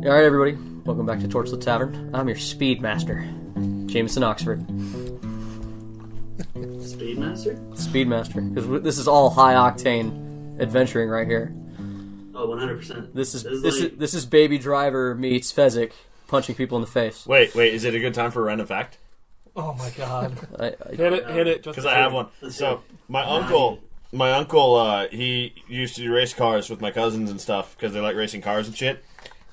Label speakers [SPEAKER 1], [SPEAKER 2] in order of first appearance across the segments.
[SPEAKER 1] Alright, everybody. Welcome back to Torchlit Tavern. I'm your speed master, Jameson Oxford.
[SPEAKER 2] Speedmaster?
[SPEAKER 1] Speedmaster. Because this is all high-octane adventuring right here.
[SPEAKER 2] Oh, 100%.
[SPEAKER 1] This is Baby Driver meets Fezzik punching people in the face.
[SPEAKER 3] Wait, is it a good time for a random fact?
[SPEAKER 4] Oh my god.
[SPEAKER 1] Hit
[SPEAKER 4] it.
[SPEAKER 3] Because I have one. So, my uncle, he used to do race cars with my cousins and stuff, because they like racing cars and shit.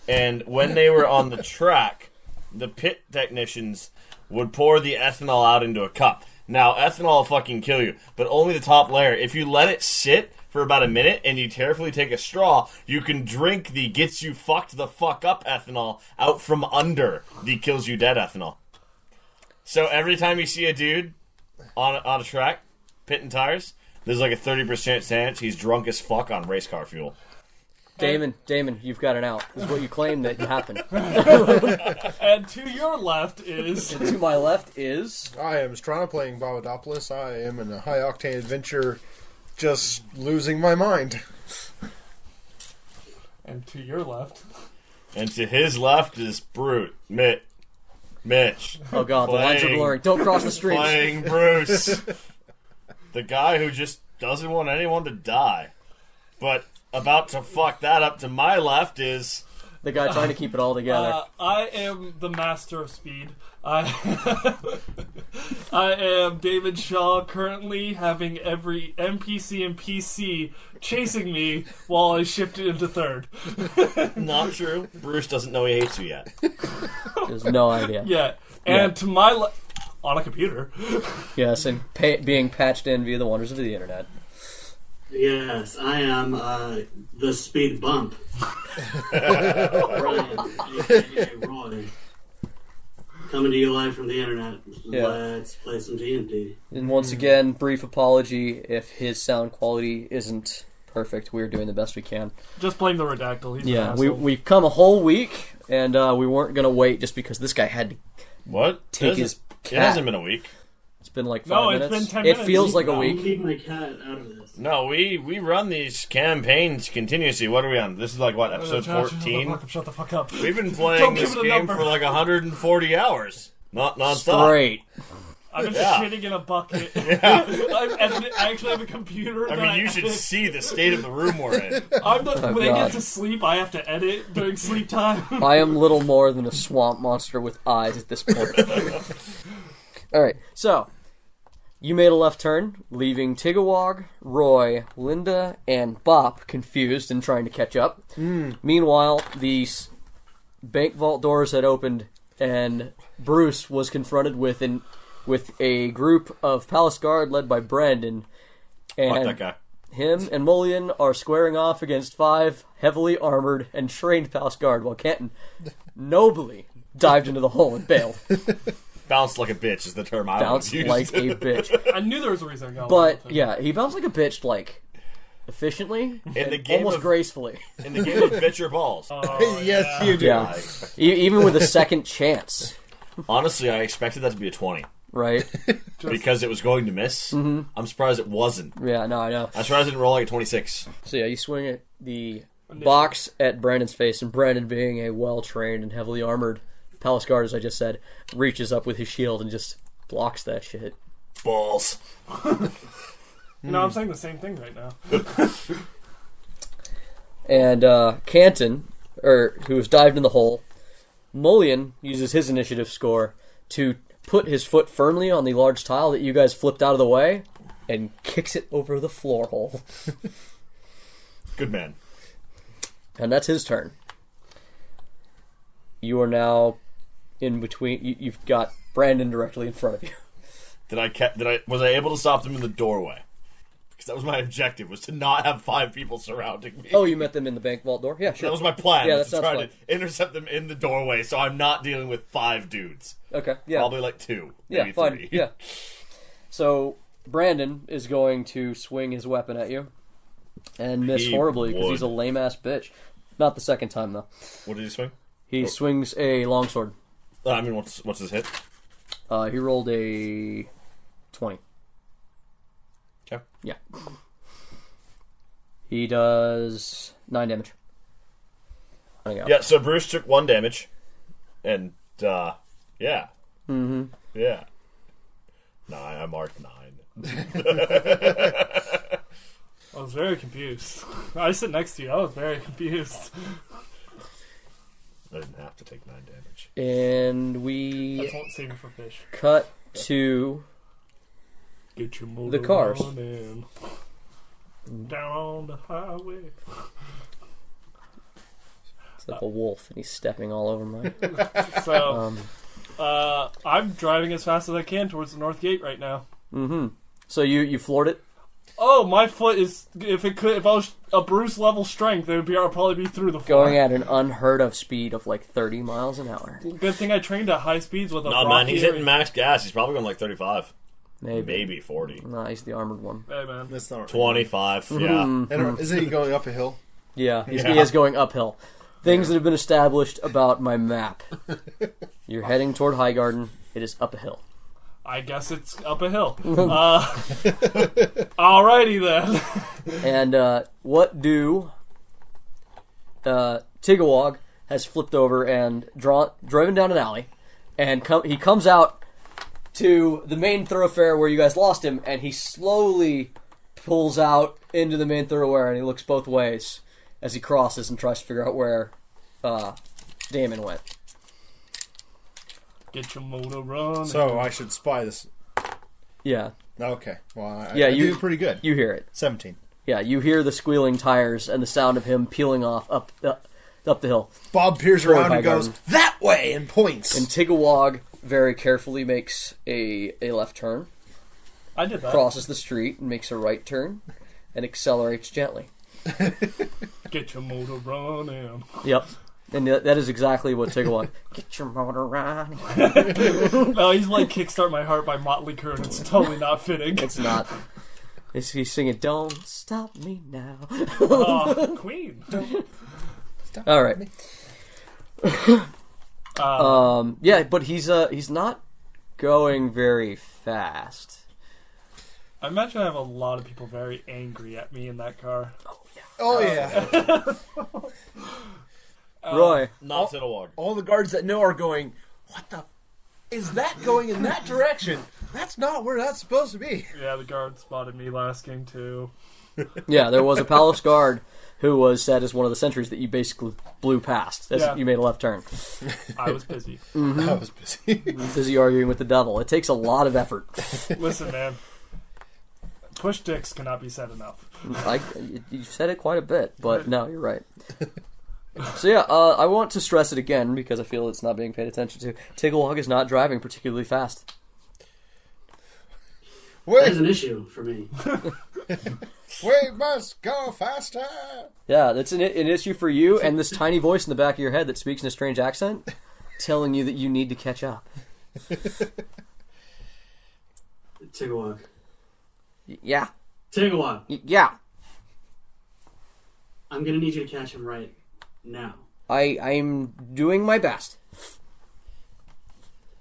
[SPEAKER 3] And when they were on the track, the pit technicians would pour the ethanol out into a cup. Now, ethanol will fucking kill you, but only the top layer. If you let it sit for about a minute and you carefully take a straw, you can drink the gets you fucked the fuck up ethanol out from under the kills you dead ethanol. So every time you see a dude on a track, pitting tires, there's like a 30% chance he's drunk as fuck on race car fuel.
[SPEAKER 1] Damon, you've got an out. This is what you claim that happened.
[SPEAKER 4] And to your left is...
[SPEAKER 1] And to my left is...
[SPEAKER 5] I am Strana playing Babadopoulos. I am in a high-octane adventure, just losing my mind.
[SPEAKER 4] And to your left...
[SPEAKER 3] And to his left is Brute, Mitch.
[SPEAKER 1] Oh god, the lines are blurring. Don't cross the streets.
[SPEAKER 3] Playing Bruce. The guy who just doesn't want anyone to die. But about to fuck that up to my left is...
[SPEAKER 1] The guy trying to keep it all together.
[SPEAKER 4] I am the master of speed. I am David Shaw, currently having every NPC and PC chasing me while I shifted into third.
[SPEAKER 3] Not true. Bruce doesn't know he hates you yet.
[SPEAKER 1] There's no idea.
[SPEAKER 4] Yeah. And to my left... On a computer.
[SPEAKER 1] Yes, and being patched in via the wonders of the internet.
[SPEAKER 2] Yes, I am the speed bump. Brian, a.k.a. Roy. Coming to you live from the internet.
[SPEAKER 1] Yeah.
[SPEAKER 2] Let's play some TNT.
[SPEAKER 1] And once again, brief apology if his sound quality isn't perfect. We're doing the best we can.
[SPEAKER 4] Just blame the redactyl. He's an asshole.
[SPEAKER 1] we've come a whole week, and we weren't going to wait just because this guy had to take his cat.
[SPEAKER 3] It hasn't been a week.
[SPEAKER 1] It's been like 5 minutes.
[SPEAKER 4] It's been 10
[SPEAKER 1] It
[SPEAKER 4] minutes.
[SPEAKER 1] feels like a
[SPEAKER 2] I'll
[SPEAKER 1] week.
[SPEAKER 2] keep my cat out of this.
[SPEAKER 3] No, we run these campaigns continuously. What are we on? This is like, what, episode 14?
[SPEAKER 4] Shut the fuck up.
[SPEAKER 3] We've been playing
[SPEAKER 4] Don't
[SPEAKER 3] this
[SPEAKER 4] give it a
[SPEAKER 3] game
[SPEAKER 4] number.
[SPEAKER 3] for like 140 hours. Non-stop.
[SPEAKER 1] Straight.
[SPEAKER 4] I've been
[SPEAKER 3] Yeah.
[SPEAKER 4] shitting in a bucket.
[SPEAKER 3] Yeah.
[SPEAKER 4] I actually have a computer.
[SPEAKER 3] I mean, you should see the state of the room we're in.
[SPEAKER 4] When I
[SPEAKER 1] God.
[SPEAKER 4] get to sleep, I have to edit during sleep time.
[SPEAKER 1] I am little more than a swamp monster with eyes at this point. Alright, so... You made a left turn, leaving Tigawog, Roy, Linda, and Bop confused and trying to catch up. Meanwhile, the bank vault doors had opened, and Bruce was confronted with a group of Palace Guard led by Brandon.
[SPEAKER 3] Fuck
[SPEAKER 1] And
[SPEAKER 3] that guy.
[SPEAKER 1] him and Mullion are squaring off against 5 heavily armored and trained Palace Guard, while Canton nobly dived into the hole and bailed.
[SPEAKER 3] Bounced like a bitch is the term I would
[SPEAKER 1] Bounced
[SPEAKER 3] use.
[SPEAKER 1] like a bitch.
[SPEAKER 4] I knew there was a reason I got
[SPEAKER 1] But, yeah, he bounced like a bitch, like, efficiently
[SPEAKER 3] In the
[SPEAKER 1] and
[SPEAKER 3] game
[SPEAKER 1] almost
[SPEAKER 3] of-
[SPEAKER 1] gracefully.
[SPEAKER 3] In the game of bitch your balls.
[SPEAKER 5] Yes, you do.
[SPEAKER 1] Yeah. Even with a second chance,
[SPEAKER 3] Honestly, I expected that to be a 20.
[SPEAKER 1] right?
[SPEAKER 3] Because it was going to miss. Mm-hmm. I'm surprised it wasn't.
[SPEAKER 1] Yeah, no, I know.
[SPEAKER 3] I'm surprised it didn't roll like a 26.
[SPEAKER 1] So, yeah, you swing at the box at Brandon's face, and Brandon, being a well-trained and heavily armored Palace Guard, as I just said, reaches up with his shield and just blocks that shit.
[SPEAKER 3] Balls.
[SPEAKER 4] I'm saying the same thing right now.
[SPEAKER 1] And Canton, who has dived in the hole, Mullion uses his initiative score to put his foot firmly on the large tile that you guys flipped out of the way and kicks it over the floor hole.
[SPEAKER 3] Good man.
[SPEAKER 1] And that's his turn. You are now in between. You've got Brandon directly in front of you.
[SPEAKER 3] Was I able to stop them in the doorway? Because that was my objective, was to not have 5 people surrounding me.
[SPEAKER 1] Oh, you met them in the bank vault door? Yeah, sure.
[SPEAKER 3] That was my plan.
[SPEAKER 1] Yeah,
[SPEAKER 3] was
[SPEAKER 1] that
[SPEAKER 3] to
[SPEAKER 1] sounds
[SPEAKER 3] try to intercept them in the doorway, so I'm not dealing with 5 dudes.
[SPEAKER 1] Okay, yeah.
[SPEAKER 3] Probably like 2,
[SPEAKER 1] Yeah,
[SPEAKER 3] maybe
[SPEAKER 1] fine.
[SPEAKER 3] 3.
[SPEAKER 1] Yeah. So, Brandon is going to swing his weapon at you and miss
[SPEAKER 3] He
[SPEAKER 1] horribly because he's a
[SPEAKER 3] would.
[SPEAKER 1] lame-ass bitch. Not the second time, though.
[SPEAKER 3] What did he swing?
[SPEAKER 1] He swings a longsword.
[SPEAKER 3] I mean, what's his hit?
[SPEAKER 1] He rolled a 20.
[SPEAKER 3] Okay.
[SPEAKER 1] Yeah. He does 9 damage.
[SPEAKER 3] Yeah, so Bruce took 1 damage. And, yeah. Mm-hmm. Yeah. No, I marked 9.
[SPEAKER 4] I was very confused. I sit next to you. I was very confused.
[SPEAKER 3] I didn't have to take 9 damage.
[SPEAKER 1] And
[SPEAKER 4] That's
[SPEAKER 1] we
[SPEAKER 4] won't save it for fish.
[SPEAKER 1] cut to
[SPEAKER 4] Get your motor
[SPEAKER 1] the cars.
[SPEAKER 4] running. Down the highway.
[SPEAKER 1] It's like a wolf, and he's stepping all over mine.
[SPEAKER 4] So, I'm driving as fast as I can towards the north gate right now.
[SPEAKER 1] Mm-hmm. So you floored it?
[SPEAKER 4] Oh, my foot is. If I was a Bruce level strength, it would probably be through the floor.
[SPEAKER 1] Going at an unheard of speed of like 30 miles an hour.
[SPEAKER 4] Good thing I trained at high speeds with a
[SPEAKER 3] No, man, he's hitting max gas. He's probably going like 35. Maybe 40.
[SPEAKER 1] No, he's the armored one.
[SPEAKER 4] Hey, man.
[SPEAKER 5] That's not
[SPEAKER 3] 25, yeah.
[SPEAKER 5] And isn't he going up a hill?
[SPEAKER 1] Yeah, he is going uphill. Things that have bing established about my map. You're heading toward Highgarden. It is up a hill.
[SPEAKER 4] I guess it's up a hill. Alrighty then.
[SPEAKER 1] And what do... Tigawog has flipped over and driven down an alley. And he comes out to the main thoroughfare where you guys lost him. And he slowly pulls out into the main thoroughfare. And he looks both ways as he crosses and tries to figure out where Damon went.
[SPEAKER 4] Get your motor running.
[SPEAKER 5] So I should spy this.
[SPEAKER 1] Yeah.
[SPEAKER 5] Okay. Well, I
[SPEAKER 1] you
[SPEAKER 5] do pretty good.
[SPEAKER 1] You hear it.
[SPEAKER 5] 17.
[SPEAKER 1] Yeah, you hear the squealing tires and the sound of him peeling off up the hill.
[SPEAKER 5] Bob peers
[SPEAKER 1] Toward
[SPEAKER 5] around and
[SPEAKER 1] Highgarden.
[SPEAKER 5] goes, that way, and points.
[SPEAKER 1] And Tigawog very carefully makes a left turn,
[SPEAKER 4] I did that.
[SPEAKER 1] crosses the street, and makes a right turn, and accelerates gently.
[SPEAKER 4] Get your motor running.
[SPEAKER 1] Yep. And that is exactly what Tigawog... Get your motor running.
[SPEAKER 4] No, he's like Kickstart My Heart by Motley Crue, and it's totally not fitting.
[SPEAKER 1] It's not. He's singing, Don't Stop Me Now.
[SPEAKER 4] Queen.
[SPEAKER 1] All right. Yeah, but he's not going very fast.
[SPEAKER 4] I imagine I have a lot of people very angry at me in that car.
[SPEAKER 5] Oh, yeah.
[SPEAKER 1] Roy.
[SPEAKER 3] Not to the water.
[SPEAKER 5] All the guards that know are going, what the... Is that going in that direction? That's not where that's supposed to be.
[SPEAKER 4] Yeah, the guard spotted me last game too.
[SPEAKER 1] Yeah, there was a palace guard who was set as one of the sentries that you basically blew past as you made a left turn.
[SPEAKER 4] I was busy.
[SPEAKER 5] I was busy.
[SPEAKER 1] Busy arguing with the devil. It takes a lot of effort.
[SPEAKER 4] Listen, man. Push dicks cannot be said enough.
[SPEAKER 1] You've said it quite a bit, but no, you're right. So yeah, I want to stress it again because I feel it's not being paid attention to. Tigawog is not driving particularly fast.
[SPEAKER 2] That is an issue for me.
[SPEAKER 5] We must go faster.
[SPEAKER 1] Yeah, that's an issue for you and this tiny voice in the back of your head that speaks in a strange accent telling you that you need to catch up.
[SPEAKER 2] Tigawog.
[SPEAKER 1] Yeah.
[SPEAKER 2] Tigawog.
[SPEAKER 1] Yeah.
[SPEAKER 2] I'm gonna need you to catch him right now.
[SPEAKER 1] I'm doing my best.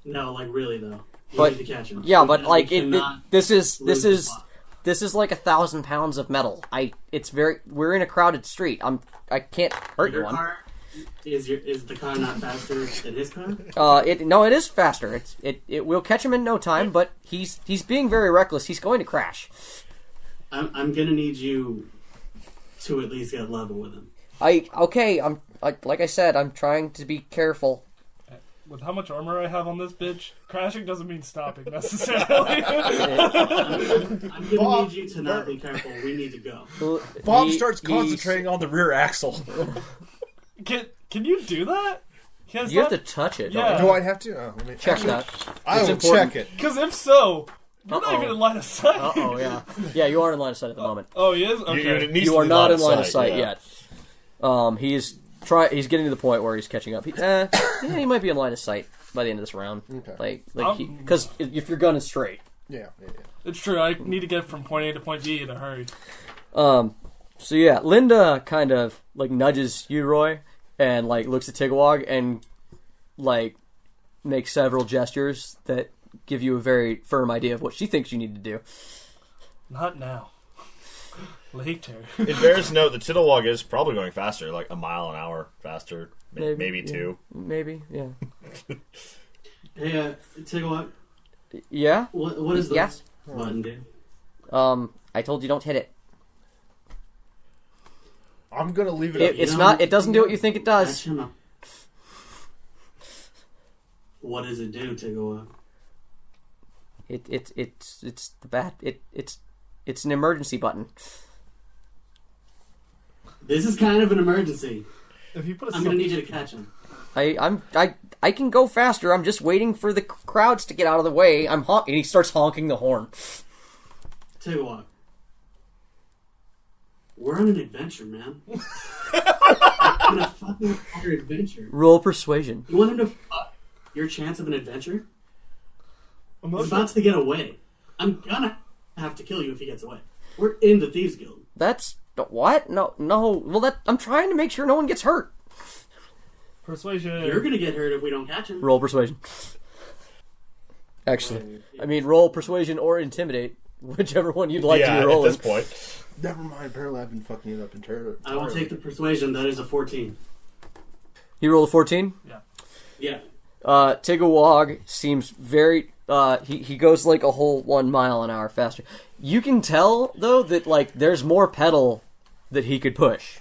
[SPEAKER 2] No, like really though. You
[SPEAKER 1] But
[SPEAKER 2] need to catch him.
[SPEAKER 1] yeah, but
[SPEAKER 2] And
[SPEAKER 1] like
[SPEAKER 2] we
[SPEAKER 1] this
[SPEAKER 2] cannot
[SPEAKER 1] is
[SPEAKER 2] lose the plot.
[SPEAKER 1] this is like 1,000 pounds of metal. We're in a crowded street. I can't hurt
[SPEAKER 2] Your
[SPEAKER 1] you.
[SPEAKER 2] car is the car not faster than his car?
[SPEAKER 1] It is faster. It will catch him in no time, but he's being very reckless. He's going to crash.
[SPEAKER 2] I'm gonna need you to at least get level with him.
[SPEAKER 1] Like I said, I'm trying to be careful.
[SPEAKER 4] With how much armor I have on this bitch, crashing doesn't mean stopping necessarily.
[SPEAKER 2] I'm gonna need you to not be careful. We need to go.
[SPEAKER 5] Bob starts concentrating on the rear axle.
[SPEAKER 4] Can you do that?
[SPEAKER 1] You have to touch it.
[SPEAKER 4] Yeah.
[SPEAKER 5] Do I have to? Oh, let me
[SPEAKER 1] Check that.
[SPEAKER 5] I will
[SPEAKER 1] important.
[SPEAKER 5] check it.
[SPEAKER 4] Because if so, you're not even in line of sight.
[SPEAKER 1] Uh-oh, yeah. Yeah, you are in line of sight at the moment.
[SPEAKER 4] Oh, he is? Okay.
[SPEAKER 1] You are not in line of sight yet. He's getting to the point where he's catching up. He might be in line of sight by the end of this round.
[SPEAKER 5] Okay.
[SPEAKER 1] Because if your gun is straight.
[SPEAKER 5] Yeah.
[SPEAKER 4] It's true. I need to get from point A to point B in a hurry.
[SPEAKER 1] So yeah, Linda kind of like nudges you, Roy, and like looks at Tigawog and like makes several gestures that give you a very firm idea of what she thinks you need to do.
[SPEAKER 4] Not now. Later.
[SPEAKER 3] In Bear's note, the Tiddlewog is probably going faster, like a mile an hour faster, maybe
[SPEAKER 1] yeah.
[SPEAKER 3] 2.
[SPEAKER 1] Maybe, yeah.
[SPEAKER 2] Hey, take a look.
[SPEAKER 1] Yeah?
[SPEAKER 2] What is the
[SPEAKER 1] Yes?
[SPEAKER 2] button, dude?
[SPEAKER 1] I told you don't hit it.
[SPEAKER 5] I'm gonna leave it.
[SPEAKER 1] It's not. It doesn't do what you think it does.
[SPEAKER 2] Catch him up. What does it do, take a look?
[SPEAKER 1] It's the bad. It's an emergency button.
[SPEAKER 2] This is kind of an emergency.
[SPEAKER 4] If you put a
[SPEAKER 2] I'm gonna need you to catch him.
[SPEAKER 1] I can go faster. I'm just waiting for the crowds to get out of the way. And he starts honking the horn.
[SPEAKER 2] Take a walk. We're on an adventure, man. on a fucking hard adventure.
[SPEAKER 1] Roll persuasion.
[SPEAKER 2] You want him to fuck your chance of an adventure? He's about to get away. I'm gonna have to kill you if he gets away. We're in the Thieves Guild.
[SPEAKER 1] That's what? No. Well, I'm trying to make sure no one gets hurt.
[SPEAKER 4] Persuasion.
[SPEAKER 2] You're gonna get hurt if we don't catch him.
[SPEAKER 1] Roll persuasion. Actually, I mean, roll persuasion or intimidate, whichever one you'd like to be
[SPEAKER 3] at
[SPEAKER 1] rolling.
[SPEAKER 3] this point.
[SPEAKER 5] Never mind, apparently I've been fucking it up entirely.
[SPEAKER 2] I will take the persuasion. That is a 14.
[SPEAKER 1] He rolled a 14.
[SPEAKER 2] Yeah.
[SPEAKER 1] Tigawog seems very. He goes like a whole 1 mile an hour faster. You can tell though that like there's more pedal that he could push.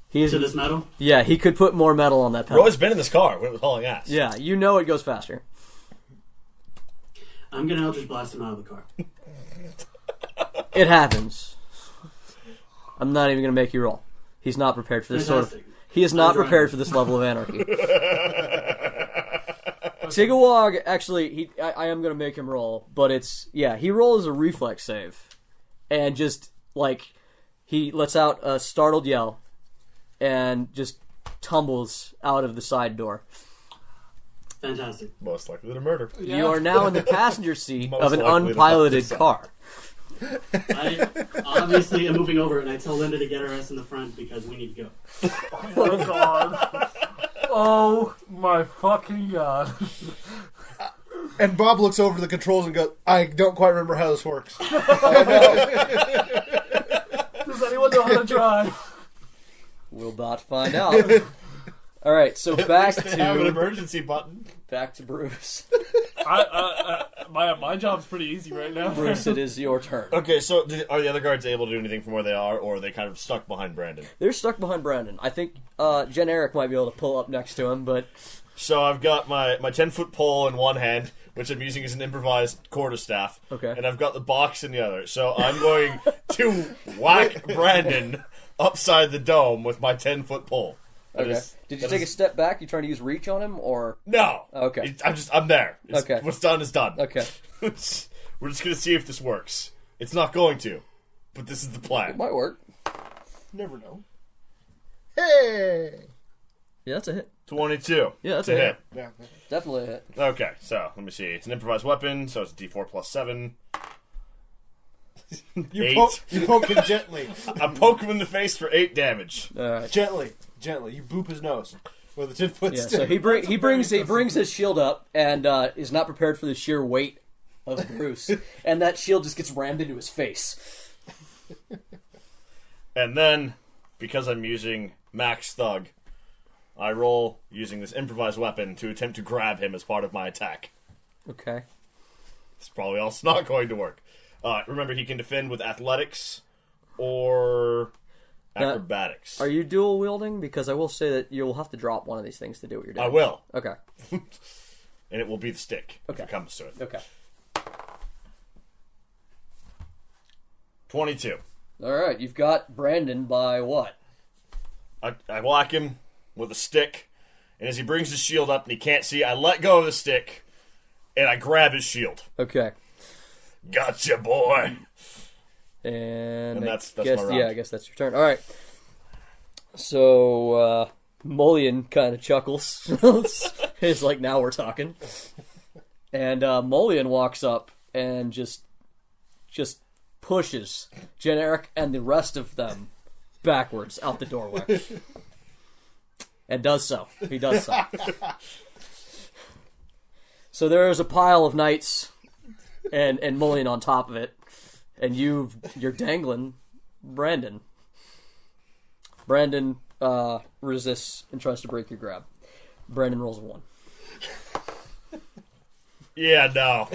[SPEAKER 1] He's
[SPEAKER 2] To this metal?
[SPEAKER 1] yeah. He could put more metal on that pedal.
[SPEAKER 3] Roy's been in this car when it was hauling ass.
[SPEAKER 1] Yeah, you know it goes faster.
[SPEAKER 2] I'm gonna Eldritch Blast him out of the car.
[SPEAKER 1] It happens. I'm not even gonna make you roll. He's not prepared for this
[SPEAKER 2] Fantastic.
[SPEAKER 1] He is not
[SPEAKER 2] I'm
[SPEAKER 1] prepared
[SPEAKER 2] driving.
[SPEAKER 1] for this level of anarchy. Tigawog, actually, I am going to make him roll, but he rolls a reflex save. And just, like, he lets out a startled yell and just tumbles out of the side door.
[SPEAKER 2] Fantastic.
[SPEAKER 3] Most likely to murder.
[SPEAKER 4] Yeah.
[SPEAKER 1] You are now in the passenger seat
[SPEAKER 3] Most
[SPEAKER 1] of an
[SPEAKER 3] likely to
[SPEAKER 1] unpiloted
[SPEAKER 3] fuck this
[SPEAKER 1] car.
[SPEAKER 2] I obviously am moving over, and I tell Linda to get her ass in the front because we need to go.
[SPEAKER 4] Oh god. Oh my fucking god.
[SPEAKER 5] And Bob looks over the controls and goes, I don't quite remember how this works.
[SPEAKER 4] Does anyone know how to drive?
[SPEAKER 1] We'll about to find out. All right, so back
[SPEAKER 3] They have an
[SPEAKER 1] to
[SPEAKER 3] emergency button.
[SPEAKER 1] Bruce.
[SPEAKER 4] My job's pretty ezy right now.
[SPEAKER 1] Bruce, it is your turn.
[SPEAKER 3] Okay, so are the other guards able to do anything from where they are, or are they kind of stuck behind Brandon?
[SPEAKER 1] They're stuck behind Brandon. I think Jen Eric might be able to pull up next to him, but
[SPEAKER 3] So I've got my 10-foot pole in one hand, which I'm using as an improvised quarterstaff.
[SPEAKER 1] Okay.
[SPEAKER 3] And I've got the box in the other. So I'm going to whack Brandon upside the dome with my 10-foot pole.
[SPEAKER 1] okay. Did you take a step back? You trying to use reach on him, or
[SPEAKER 3] No.
[SPEAKER 1] Okay.
[SPEAKER 3] I'm there.
[SPEAKER 1] Okay.
[SPEAKER 3] What's done is done.
[SPEAKER 1] okay?
[SPEAKER 3] We're just going to see if this works. It's not going to, but this is the plan.
[SPEAKER 1] Might work.
[SPEAKER 5] Never know. Hey!
[SPEAKER 1] Yeah, that's a hit.
[SPEAKER 3] 22.
[SPEAKER 1] Yeah, that's
[SPEAKER 3] to
[SPEAKER 1] a
[SPEAKER 3] hit.
[SPEAKER 1] hit.
[SPEAKER 5] Yeah.
[SPEAKER 1] Definitely a hit.
[SPEAKER 3] Okay, so let me see. It's an improvised weapon, so it's a D4 plus 7.
[SPEAKER 5] You
[SPEAKER 3] 8.
[SPEAKER 5] poke him gently.
[SPEAKER 3] I poke him in the face for 8 damage.
[SPEAKER 1] All right.
[SPEAKER 5] Gently. You boop his nose with a 10-foot
[SPEAKER 1] Yeah.
[SPEAKER 5] stick.
[SPEAKER 1] So he brings his shield up and is not prepared for the sheer weight of Bruce, and that shield just gets rammed into his face.
[SPEAKER 3] And then, because I'm using Max Thug, I roll using this improvised weapon to attempt to grab him as part of my attack.
[SPEAKER 1] Okay.
[SPEAKER 3] It's probably also not going to work. Remember, he can defend with athletics or acrobatics.
[SPEAKER 1] Are you dual wielding? Because I will say that you'll have to drop one of these things to do what you're doing.
[SPEAKER 3] I will.
[SPEAKER 1] Okay.
[SPEAKER 3] And it will be the stick, if
[SPEAKER 1] Okay.
[SPEAKER 3] it comes to it.
[SPEAKER 1] Okay.
[SPEAKER 3] 22.
[SPEAKER 1] All right. You've got Brandon by what?
[SPEAKER 3] I whack him with a stick, and as he brings his shield up and he can't see, I let go of the stick, and I grab his shield.
[SPEAKER 1] Okay.
[SPEAKER 3] Gotcha, boy!
[SPEAKER 1] And
[SPEAKER 3] that's
[SPEAKER 1] I
[SPEAKER 3] my
[SPEAKER 1] guess,
[SPEAKER 3] round.
[SPEAKER 1] yeah, I guess that's your turn. All right. So Mullion kind of chuckles. He's like, "Now we're talking." And Mullion walks up and just pushes Generic and the rest of them backwards out the doorway, and does so. He does so. So there is a pile of knights and Mullion on top of it. And you're dangling Brandon. Brandon resists and tries to break your grab. Brandon rolls a 1.
[SPEAKER 3] Yeah, no.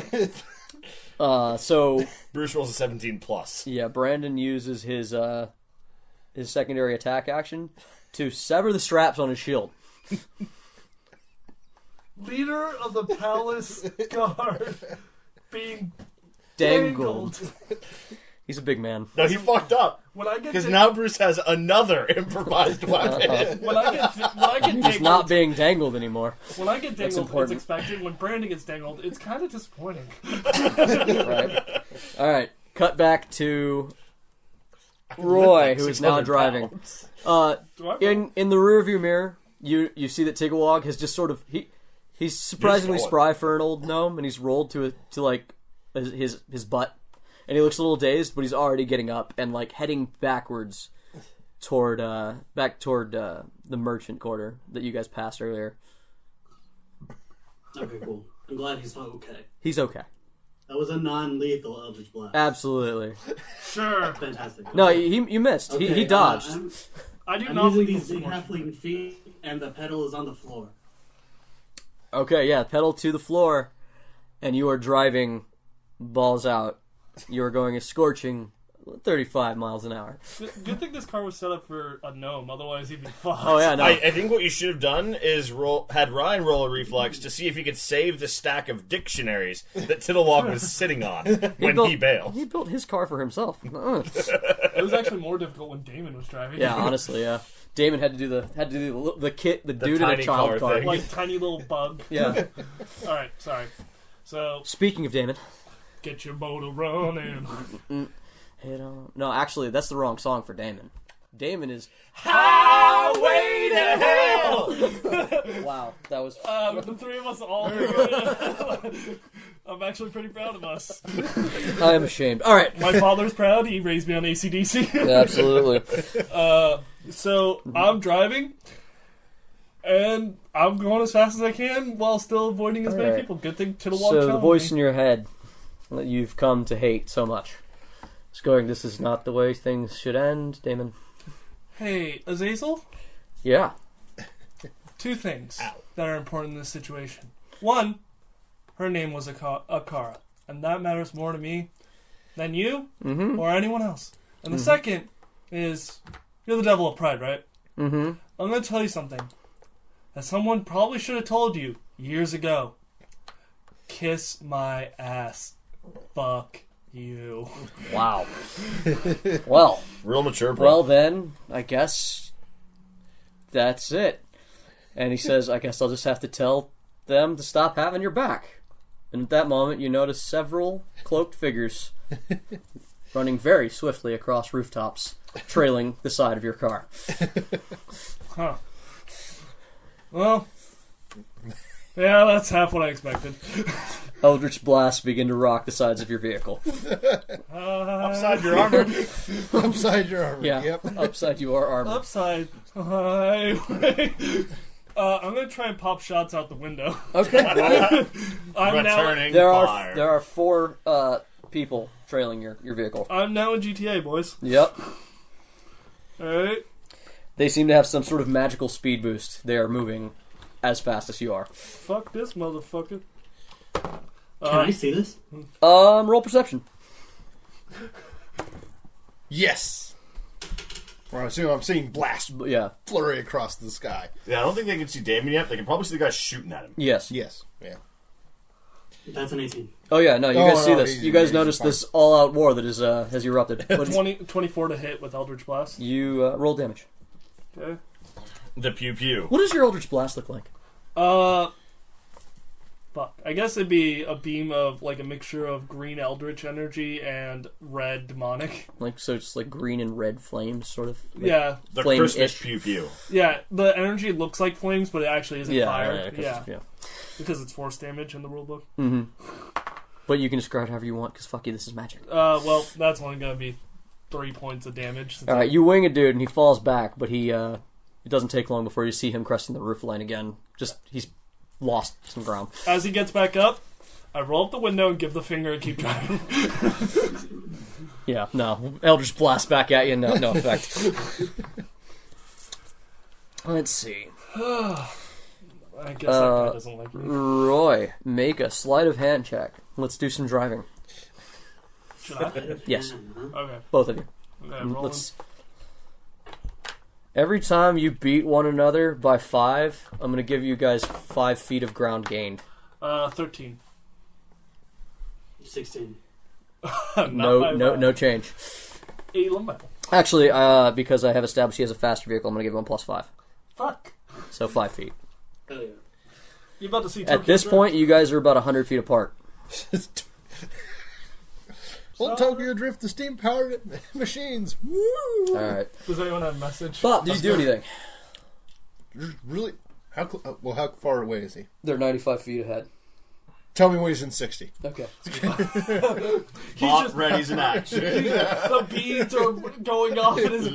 [SPEAKER 1] So
[SPEAKER 3] Bruce rolls a 17 plus.
[SPEAKER 1] yeah, Brandon uses his secondary attack action to sever the straps on his shield.
[SPEAKER 4] Leader of the palace guard being
[SPEAKER 1] Dangled.
[SPEAKER 4] dangled.
[SPEAKER 1] He's a big man.
[SPEAKER 3] No, he fucked up.
[SPEAKER 4] When I get
[SPEAKER 3] Because now Bruce has another improvised weapon.
[SPEAKER 4] when I get
[SPEAKER 1] He's
[SPEAKER 4] dangled,
[SPEAKER 1] not being dangled anymore.
[SPEAKER 4] when I get dangled, it's
[SPEAKER 1] important.
[SPEAKER 4] expected. When Brandon gets dangled, it's kind of disappointing.
[SPEAKER 1] Right. All right. Cut back to Roy, who is now
[SPEAKER 3] 600
[SPEAKER 1] driving.
[SPEAKER 3] pounds.
[SPEAKER 4] Do I
[SPEAKER 1] In the rearview mirror, you see that Tigawog has just sort of he's surprisingly
[SPEAKER 3] You're
[SPEAKER 1] spry for an old gnome, and he's rolled to like his butt, and he looks a little dazed, but he's already getting up and like heading backwards toward the merchant quarter that you guys passed earlier.
[SPEAKER 2] Okay, cool. I'm glad he's okay.
[SPEAKER 1] He's okay.
[SPEAKER 2] That was a non-lethal Eldritch Blast.
[SPEAKER 1] Absolutely.
[SPEAKER 4] Sure.
[SPEAKER 2] Fantastic.
[SPEAKER 1] No, you missed.
[SPEAKER 2] Okay,
[SPEAKER 1] He dodged.
[SPEAKER 4] I do
[SPEAKER 2] I'm
[SPEAKER 4] not
[SPEAKER 2] using
[SPEAKER 4] leave
[SPEAKER 2] these big halfling feet, and the pedal is on the floor.
[SPEAKER 1] Okay, yeah, pedal to the floor, and you are driving balls out. You are going a scorching 35 miles an hour.
[SPEAKER 4] Good thing this car was set up for a gnome, otherwise he'd be fucked.
[SPEAKER 1] Oh yeah, no.
[SPEAKER 3] I think what you should have done is had Ryan roll a reflex to see if he could save the stack of dictionaries that Tiddlewog was sitting on when he bailed.
[SPEAKER 1] He built his car for himself.
[SPEAKER 4] It was actually more difficult when Damon was driving.
[SPEAKER 1] Yeah, honestly, yeah. Damon had to do the kit, the dude in a
[SPEAKER 3] tiny
[SPEAKER 1] child
[SPEAKER 3] car
[SPEAKER 1] car.
[SPEAKER 3] thing.
[SPEAKER 4] Like tiny little bug.
[SPEAKER 1] Yeah.
[SPEAKER 4] All right, sorry. So
[SPEAKER 1] Speaking of Damon,
[SPEAKER 4] get your motor running.
[SPEAKER 1] no, actually, that's the wrong song for Damon. Damon is
[SPEAKER 3] Highway to Hell!
[SPEAKER 1] wow. That was
[SPEAKER 4] The three of us all. I'm actually pretty proud of us.
[SPEAKER 1] I am ashamed. All right,
[SPEAKER 4] My father's proud. He raised me on AC/DC.
[SPEAKER 1] absolutely.
[SPEAKER 4] So I'm driving, and I'm going as fast as I can while still avoiding as many
[SPEAKER 1] Alright.
[SPEAKER 4] people. Good thing Tiddlewog
[SPEAKER 1] So the
[SPEAKER 4] challenged
[SPEAKER 1] voice
[SPEAKER 4] me.
[SPEAKER 1] in your head that you've come to hate so much, it's going. This is not the way things should end, Damon.
[SPEAKER 4] Hey, Azazel.
[SPEAKER 1] Yeah.
[SPEAKER 4] Two things that are important in this situation. One, her name was Akara, and that matters more to me than you or anyone else. And the second is, you're the devil of pride, right?
[SPEAKER 1] Mm-hmm.
[SPEAKER 4] I'm going to tell you something that someone probably should have told you years ago. Kiss my ass. Fuck you.
[SPEAKER 1] Wow. Well.
[SPEAKER 3] Real mature, bro.
[SPEAKER 1] Well, then, I guess that's it. And he says, I guess I'll just have to tell them to stop having your back. And at that moment, you notice several cloaked figures running very swiftly across rooftops, trailing the side of your car.
[SPEAKER 4] Huh. Well, yeah, that's half what I expected.
[SPEAKER 1] Eldritch blasts begin to rock the sides of your vehicle.
[SPEAKER 3] Upside your armor.
[SPEAKER 5] Upside your armor.
[SPEAKER 1] Yeah,
[SPEAKER 5] Yep.
[SPEAKER 1] upside you are armored.
[SPEAKER 4] Upside highway. I'm gonna try and pop shots out the window.
[SPEAKER 1] Okay. Well,
[SPEAKER 4] I'm now
[SPEAKER 3] Returning
[SPEAKER 1] there
[SPEAKER 3] fire.
[SPEAKER 1] are 4 people trailing your vehicle.
[SPEAKER 4] in GTA, boys.
[SPEAKER 1] Yep.
[SPEAKER 4] Alright.
[SPEAKER 1] They seem to have some sort of magical speed boost. They are moving as fast as you are.
[SPEAKER 4] Fuck this motherfucker.
[SPEAKER 2] Can I see this?
[SPEAKER 1] Roll perception.
[SPEAKER 5] Yes. Well, I'm seeing blast
[SPEAKER 1] Yeah.
[SPEAKER 5] flurry across the sky.
[SPEAKER 3] Yeah, I don't think they can see Damon yet. They can probably see the guy shooting at him.
[SPEAKER 1] Yes.
[SPEAKER 5] Yes. Yeah.
[SPEAKER 2] That's an 18.
[SPEAKER 1] Oh yeah. No, you
[SPEAKER 5] Oh,
[SPEAKER 1] guys see
[SPEAKER 5] no,
[SPEAKER 1] this.
[SPEAKER 5] easy,
[SPEAKER 1] You guys
[SPEAKER 5] easy,
[SPEAKER 1] notice
[SPEAKER 5] fine.
[SPEAKER 1] this all-out war that has erupted. What is-
[SPEAKER 4] 24 to hit with Eldritch Blast.
[SPEAKER 1] you roll damage.
[SPEAKER 4] Okay.
[SPEAKER 3] The pew pew.
[SPEAKER 1] What does your Eldritch Blast look like?
[SPEAKER 4] Fuck. I guess it'd be a beam of, like, a mixture of green Eldritch energy and red demonic.
[SPEAKER 1] Like so, just like green and red flames, sort of. Like,
[SPEAKER 4] Yeah.
[SPEAKER 3] The
[SPEAKER 1] flame-ish.
[SPEAKER 3] Christmas pew pew.
[SPEAKER 4] Yeah, the energy looks like flames, but it actually isn't
[SPEAKER 1] Yeah.
[SPEAKER 4] fire.
[SPEAKER 1] 'Cause-
[SPEAKER 4] Yeah, because it's force damage in the rulebook.
[SPEAKER 1] Mm-hmm. But you can describe it however you want, because fuck you, this is magic.
[SPEAKER 4] Well, that's only going to be 3 points of damage. Since
[SPEAKER 1] All right, you wing a dude and he falls back, but it doesn't take long before you see him cresting the roof line again. Just he's lost some ground.
[SPEAKER 4] As he gets back up, I roll up the window and give the finger and keep driving.
[SPEAKER 1] Yeah, no. Eldritch Blast back at you, no effect. Let's see.
[SPEAKER 4] I guess that guy doesn't like me.
[SPEAKER 1] Roy, make a sleight of hand check. Let's do some driving.
[SPEAKER 4] Should I?
[SPEAKER 1] Yes,
[SPEAKER 4] Okay.
[SPEAKER 1] both of you.
[SPEAKER 4] Okay, rolling.
[SPEAKER 1] Every time you beat one another by 5, I'm going to give you guys 5 feet of ground gained.
[SPEAKER 4] 13.
[SPEAKER 2] 16.
[SPEAKER 1] No change.
[SPEAKER 4] 8 lumber.
[SPEAKER 1] Actually, because I have established he has a faster vehicle, I'm going to give him a +5.
[SPEAKER 4] Fuck.
[SPEAKER 1] So 5 feet.
[SPEAKER 2] Hell yeah.
[SPEAKER 4] You about to see
[SPEAKER 1] At this point, you guys are about 100 feet apart.
[SPEAKER 5] Well, Tokyo Drift, the steam-powered machines. Woo!
[SPEAKER 1] Alright.
[SPEAKER 4] Does anyone have a message?
[SPEAKER 1] Bob, did you do anything?
[SPEAKER 5] Really? How far away is he?
[SPEAKER 1] They're 95 feet ahead.
[SPEAKER 5] Tell me when he's in 60.
[SPEAKER 1] Okay.
[SPEAKER 3] Bot ready's in action.
[SPEAKER 4] The beads are going off in his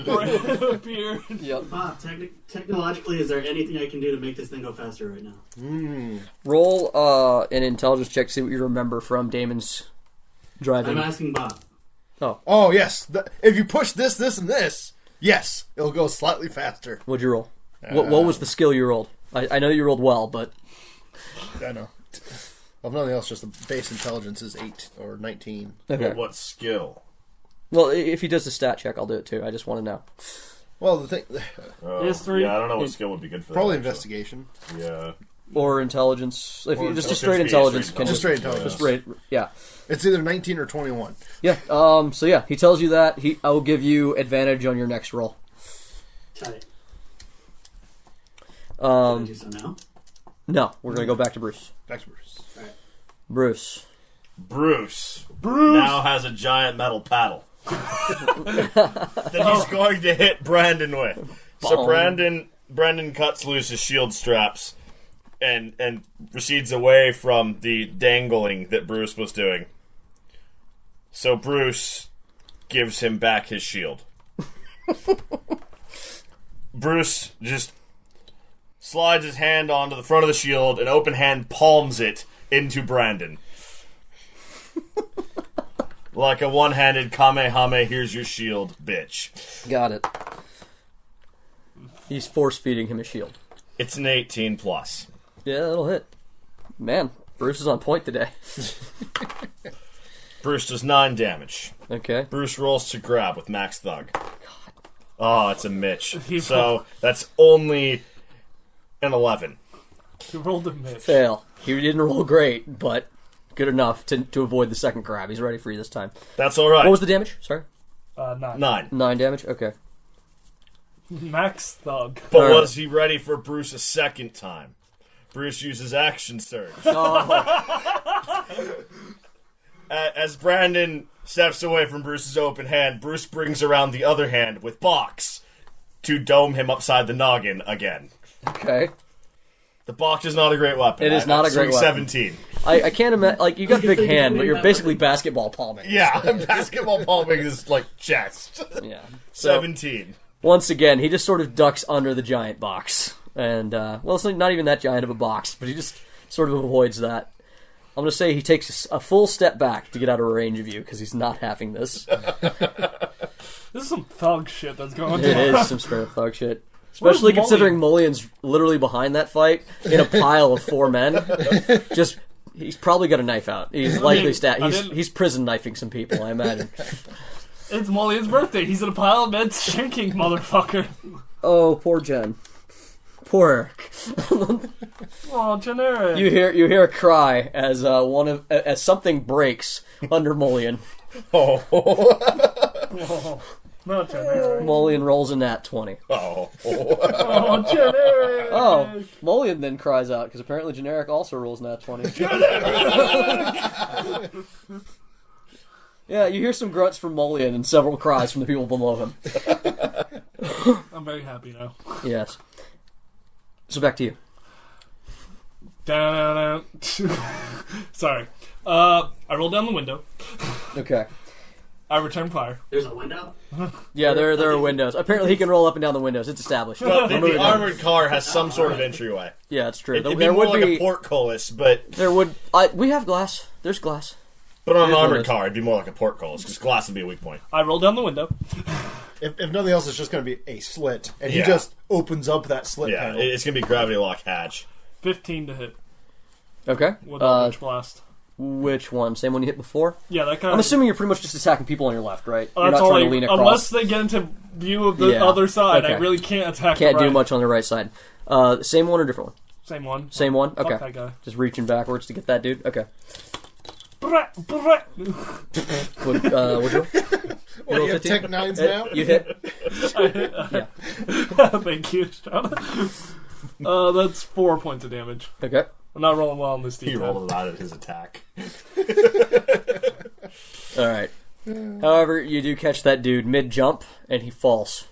[SPEAKER 4] beard.
[SPEAKER 1] Yep.
[SPEAKER 2] Bob, technologically, is there anything I can do to make this thing go faster right now?
[SPEAKER 1] Roll an intelligence check to see what you remember from Damon's driving.
[SPEAKER 2] I'm asking Bob.
[SPEAKER 5] Oh, yes. If you push this, and this, yes, it'll go slightly faster.
[SPEAKER 1] What'd you roll? What was the skill you rolled? I know you rolled well, but...
[SPEAKER 5] I know. If nothing else, just the base intelligence is 8 or 19.
[SPEAKER 1] Okay.
[SPEAKER 3] What skill?
[SPEAKER 1] Well, if he does the stat check, I'll do it too. I just want to know.
[SPEAKER 5] Well, the thing...
[SPEAKER 4] History.
[SPEAKER 3] Yeah, I don't know what skill would be good for
[SPEAKER 5] Probably
[SPEAKER 3] that.
[SPEAKER 5] investigation.
[SPEAKER 3] Yeah.
[SPEAKER 1] Or intelligence. If you just
[SPEAKER 3] Okay,
[SPEAKER 1] straight
[SPEAKER 3] just
[SPEAKER 1] intelligence.
[SPEAKER 3] straight
[SPEAKER 5] Just straight intelligence.
[SPEAKER 1] Just straight, yeah.
[SPEAKER 5] It's either 19 or 21.
[SPEAKER 1] Yeah. So yeah, he tells you that. I will give you advantage on your next roll.
[SPEAKER 2] Tight. Can I do so now?
[SPEAKER 1] No, we're gonna go back to Bruce.
[SPEAKER 5] Back to Bruce.
[SPEAKER 1] Bruce.
[SPEAKER 3] Bruce now has a giant metal paddle that he's going to hit Brandon with. So Brandon cuts loose his shield straps and recedes away from the dangling that Bruce was doing. So Bruce gives him back his shield. Bruce just slides his hand onto the front of the shield and open hand palms it into Brandon. Like a one-handed Kamehame, here's your shield, bitch.
[SPEAKER 1] Got it. He's force-feeding him a shield.
[SPEAKER 3] It's an 18 plus.
[SPEAKER 1] Yeah, that'll hit. Man, Bruce is on point today.
[SPEAKER 3] Bruce does 9 damage.
[SPEAKER 1] Okay.
[SPEAKER 3] Bruce rolls to grab with Max Thug. Oh, it's a Mitch.
[SPEAKER 4] He
[SPEAKER 3] So that's only an 11.
[SPEAKER 4] You rolled a Mitch.
[SPEAKER 1] Fail. He didn't roll great, but good enough to avoid the second grab. He's ready for you this time.
[SPEAKER 3] That's all right.
[SPEAKER 1] What was the damage? Sorry?
[SPEAKER 4] 9.
[SPEAKER 3] 9.
[SPEAKER 1] 9 damage? Okay.
[SPEAKER 4] Max Thug.
[SPEAKER 3] But
[SPEAKER 1] All right.
[SPEAKER 3] was he ready for Bruce a second time? Bruce uses action surge. As Brandon steps away from Bruce's open hand, Bruce brings around the other hand with box to dome him upside the noggin again.
[SPEAKER 1] Okay.
[SPEAKER 3] The box is not a great weapon.
[SPEAKER 1] It is not a great
[SPEAKER 3] swing
[SPEAKER 1] weapon.
[SPEAKER 3] 17.
[SPEAKER 1] I can't imagine... Like, you got a big hand, but you're basically basketball palming.
[SPEAKER 3] Yeah, basketball palming is like chest.
[SPEAKER 1] Yeah. So,
[SPEAKER 3] 17.
[SPEAKER 1] once again, he just sort of ducks under the giant box. And, well, it's not even that giant of a box, but he just sort of avoids that. I'm going to say he takes a full step back to get out of range of you, because he's not having this.
[SPEAKER 4] This is some thug shit that's going on.
[SPEAKER 1] It is some straight up thug shit. Especially
[SPEAKER 4] Where's
[SPEAKER 1] considering Mullion's literally behind that fight in a pile of 4 men. Just, he's probably got a knife out. He's likely he's prison knifing some people, I imagine.
[SPEAKER 4] It's Mullion's birthday. He's in a pile of beds shanking, motherfucker.
[SPEAKER 1] Oh, poor Jen. Poor Eric.
[SPEAKER 4] Oh, generic.
[SPEAKER 1] You hear a cry as as something breaks under Mullion.
[SPEAKER 3] Oh.
[SPEAKER 4] Oh, not generic.
[SPEAKER 1] Mullion rolls a nat 20.
[SPEAKER 3] Oh.
[SPEAKER 4] Oh, generic.
[SPEAKER 1] Oh, Mullion then cries out because apparently generic also rolls nat 20. Yeah, you hear some grunts from Mullion and several cries from the people below him.
[SPEAKER 4] I'm very happy now.
[SPEAKER 1] Yes. So back to you.
[SPEAKER 4] Da-da-da. Sorry. I rolled down the window.
[SPEAKER 1] Okay.
[SPEAKER 4] I returned fire.
[SPEAKER 2] There's a window?
[SPEAKER 1] Yeah, there are windows. Apparently he can roll up and down the windows. It's established.
[SPEAKER 3] But
[SPEAKER 1] I'm moving
[SPEAKER 3] the
[SPEAKER 1] on.
[SPEAKER 3] armored car has some sort of entryway.
[SPEAKER 1] Yeah, it's true.
[SPEAKER 3] It'd be
[SPEAKER 1] There
[SPEAKER 3] more
[SPEAKER 1] would
[SPEAKER 3] like
[SPEAKER 1] be.
[SPEAKER 3] a portcullis, but
[SPEAKER 1] There would. We have glass. There's glass.
[SPEAKER 3] But on an
[SPEAKER 1] Here's one
[SPEAKER 3] armored
[SPEAKER 1] of those.
[SPEAKER 3] car, it'd be more like a portcullis, because glass would be a weak point.
[SPEAKER 4] I roll down the window.
[SPEAKER 5] If nothing else, it's just going to be a slit, and he
[SPEAKER 3] Yeah.
[SPEAKER 5] just opens up that slit
[SPEAKER 3] Yeah,
[SPEAKER 5] panel.
[SPEAKER 3] it's going to be gravity lock hatch.
[SPEAKER 4] 15 to hit
[SPEAKER 1] Okay.
[SPEAKER 4] with Eldritch Blast.
[SPEAKER 1] Which one? Same one you hit before?
[SPEAKER 4] Yeah, that kind
[SPEAKER 1] I'm
[SPEAKER 4] of...
[SPEAKER 1] assuming you're pretty much just attacking people on your left, right? You're
[SPEAKER 4] That's
[SPEAKER 1] not
[SPEAKER 4] all
[SPEAKER 1] trying
[SPEAKER 4] I-
[SPEAKER 1] to lean across.
[SPEAKER 4] unless they get into view of the
[SPEAKER 1] Yeah.
[SPEAKER 4] other side, I
[SPEAKER 1] Okay.
[SPEAKER 4] really can't attack
[SPEAKER 1] Can't
[SPEAKER 4] the right.
[SPEAKER 1] do much on the right side. Same one or different one?
[SPEAKER 4] Same one.
[SPEAKER 1] Same one?
[SPEAKER 4] Fuck
[SPEAKER 1] Okay.
[SPEAKER 4] that guy.
[SPEAKER 1] Just reaching backwards to get that dude? Okay.
[SPEAKER 4] Brrrah, brrrah.
[SPEAKER 1] What'd you
[SPEAKER 5] What,
[SPEAKER 1] roll
[SPEAKER 5] you have
[SPEAKER 1] 15?
[SPEAKER 5] Tech 9s now?
[SPEAKER 1] You hit?
[SPEAKER 4] Yeah. Thank you, Sean. That's 4 points of damage.
[SPEAKER 1] Okay.
[SPEAKER 4] I'm not rolling well on this
[SPEAKER 3] He
[SPEAKER 4] D10.
[SPEAKER 3] rolled it out at his attack.
[SPEAKER 1] Alright. However, you do catch that dude mid-jump, and he falls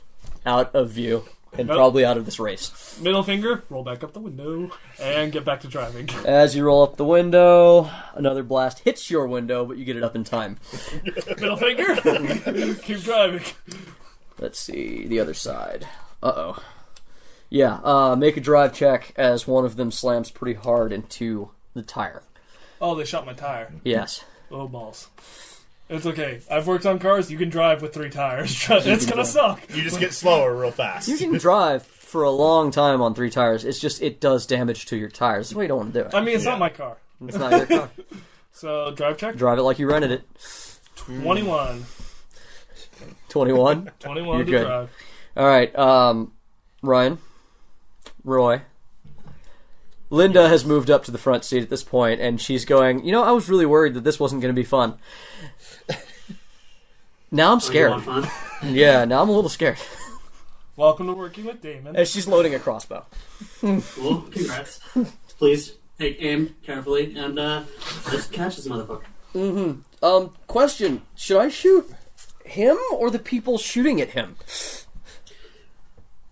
[SPEAKER 1] out of view, and
[SPEAKER 4] Nope.
[SPEAKER 1] probably out of this race.
[SPEAKER 4] Middle finger, roll back up the window, and get back to driving.
[SPEAKER 1] As you roll up the window, another blast hits your window, but you get it up in time.
[SPEAKER 4] Middle finger, keep driving.
[SPEAKER 1] Let's see, the other side. Uh-oh. Yeah, make a drive check as one of them slams pretty hard into the tire.
[SPEAKER 4] Oh, they shot my tire.
[SPEAKER 1] Yes.
[SPEAKER 4] Oh, balls. It's okay. I've worked on cars. You can drive with 3 tires. It's gonna suck.
[SPEAKER 3] You just get slower real fast.
[SPEAKER 1] You can drive for a long time on 3 tires. It's just, it does damage to your tires. That's why you don't want to do it.
[SPEAKER 4] I mean, it's
[SPEAKER 3] Yeah.
[SPEAKER 4] not my car.
[SPEAKER 1] It's not your car.
[SPEAKER 4] So, drive check.
[SPEAKER 1] Drive it like you rented it.
[SPEAKER 4] 21.
[SPEAKER 1] 21.
[SPEAKER 4] 21
[SPEAKER 1] You're
[SPEAKER 4] to
[SPEAKER 1] good.
[SPEAKER 4] drive.
[SPEAKER 1] Alright, Ryan. Roy. Linda has moved up to the front seat at this point, and she's going, I was really worried that this wasn't going to be fun. Now I'm
[SPEAKER 2] Oh, you
[SPEAKER 1] scared.
[SPEAKER 2] want fun?
[SPEAKER 1] Yeah, now I'm a little scared.
[SPEAKER 4] Welcome to working with Damon.
[SPEAKER 1] As she's loading a crossbow.
[SPEAKER 2] Cool. Congrats. Please take aim carefully and let's catch this motherfucker.
[SPEAKER 1] Question. Should I shoot him or the people shooting at him?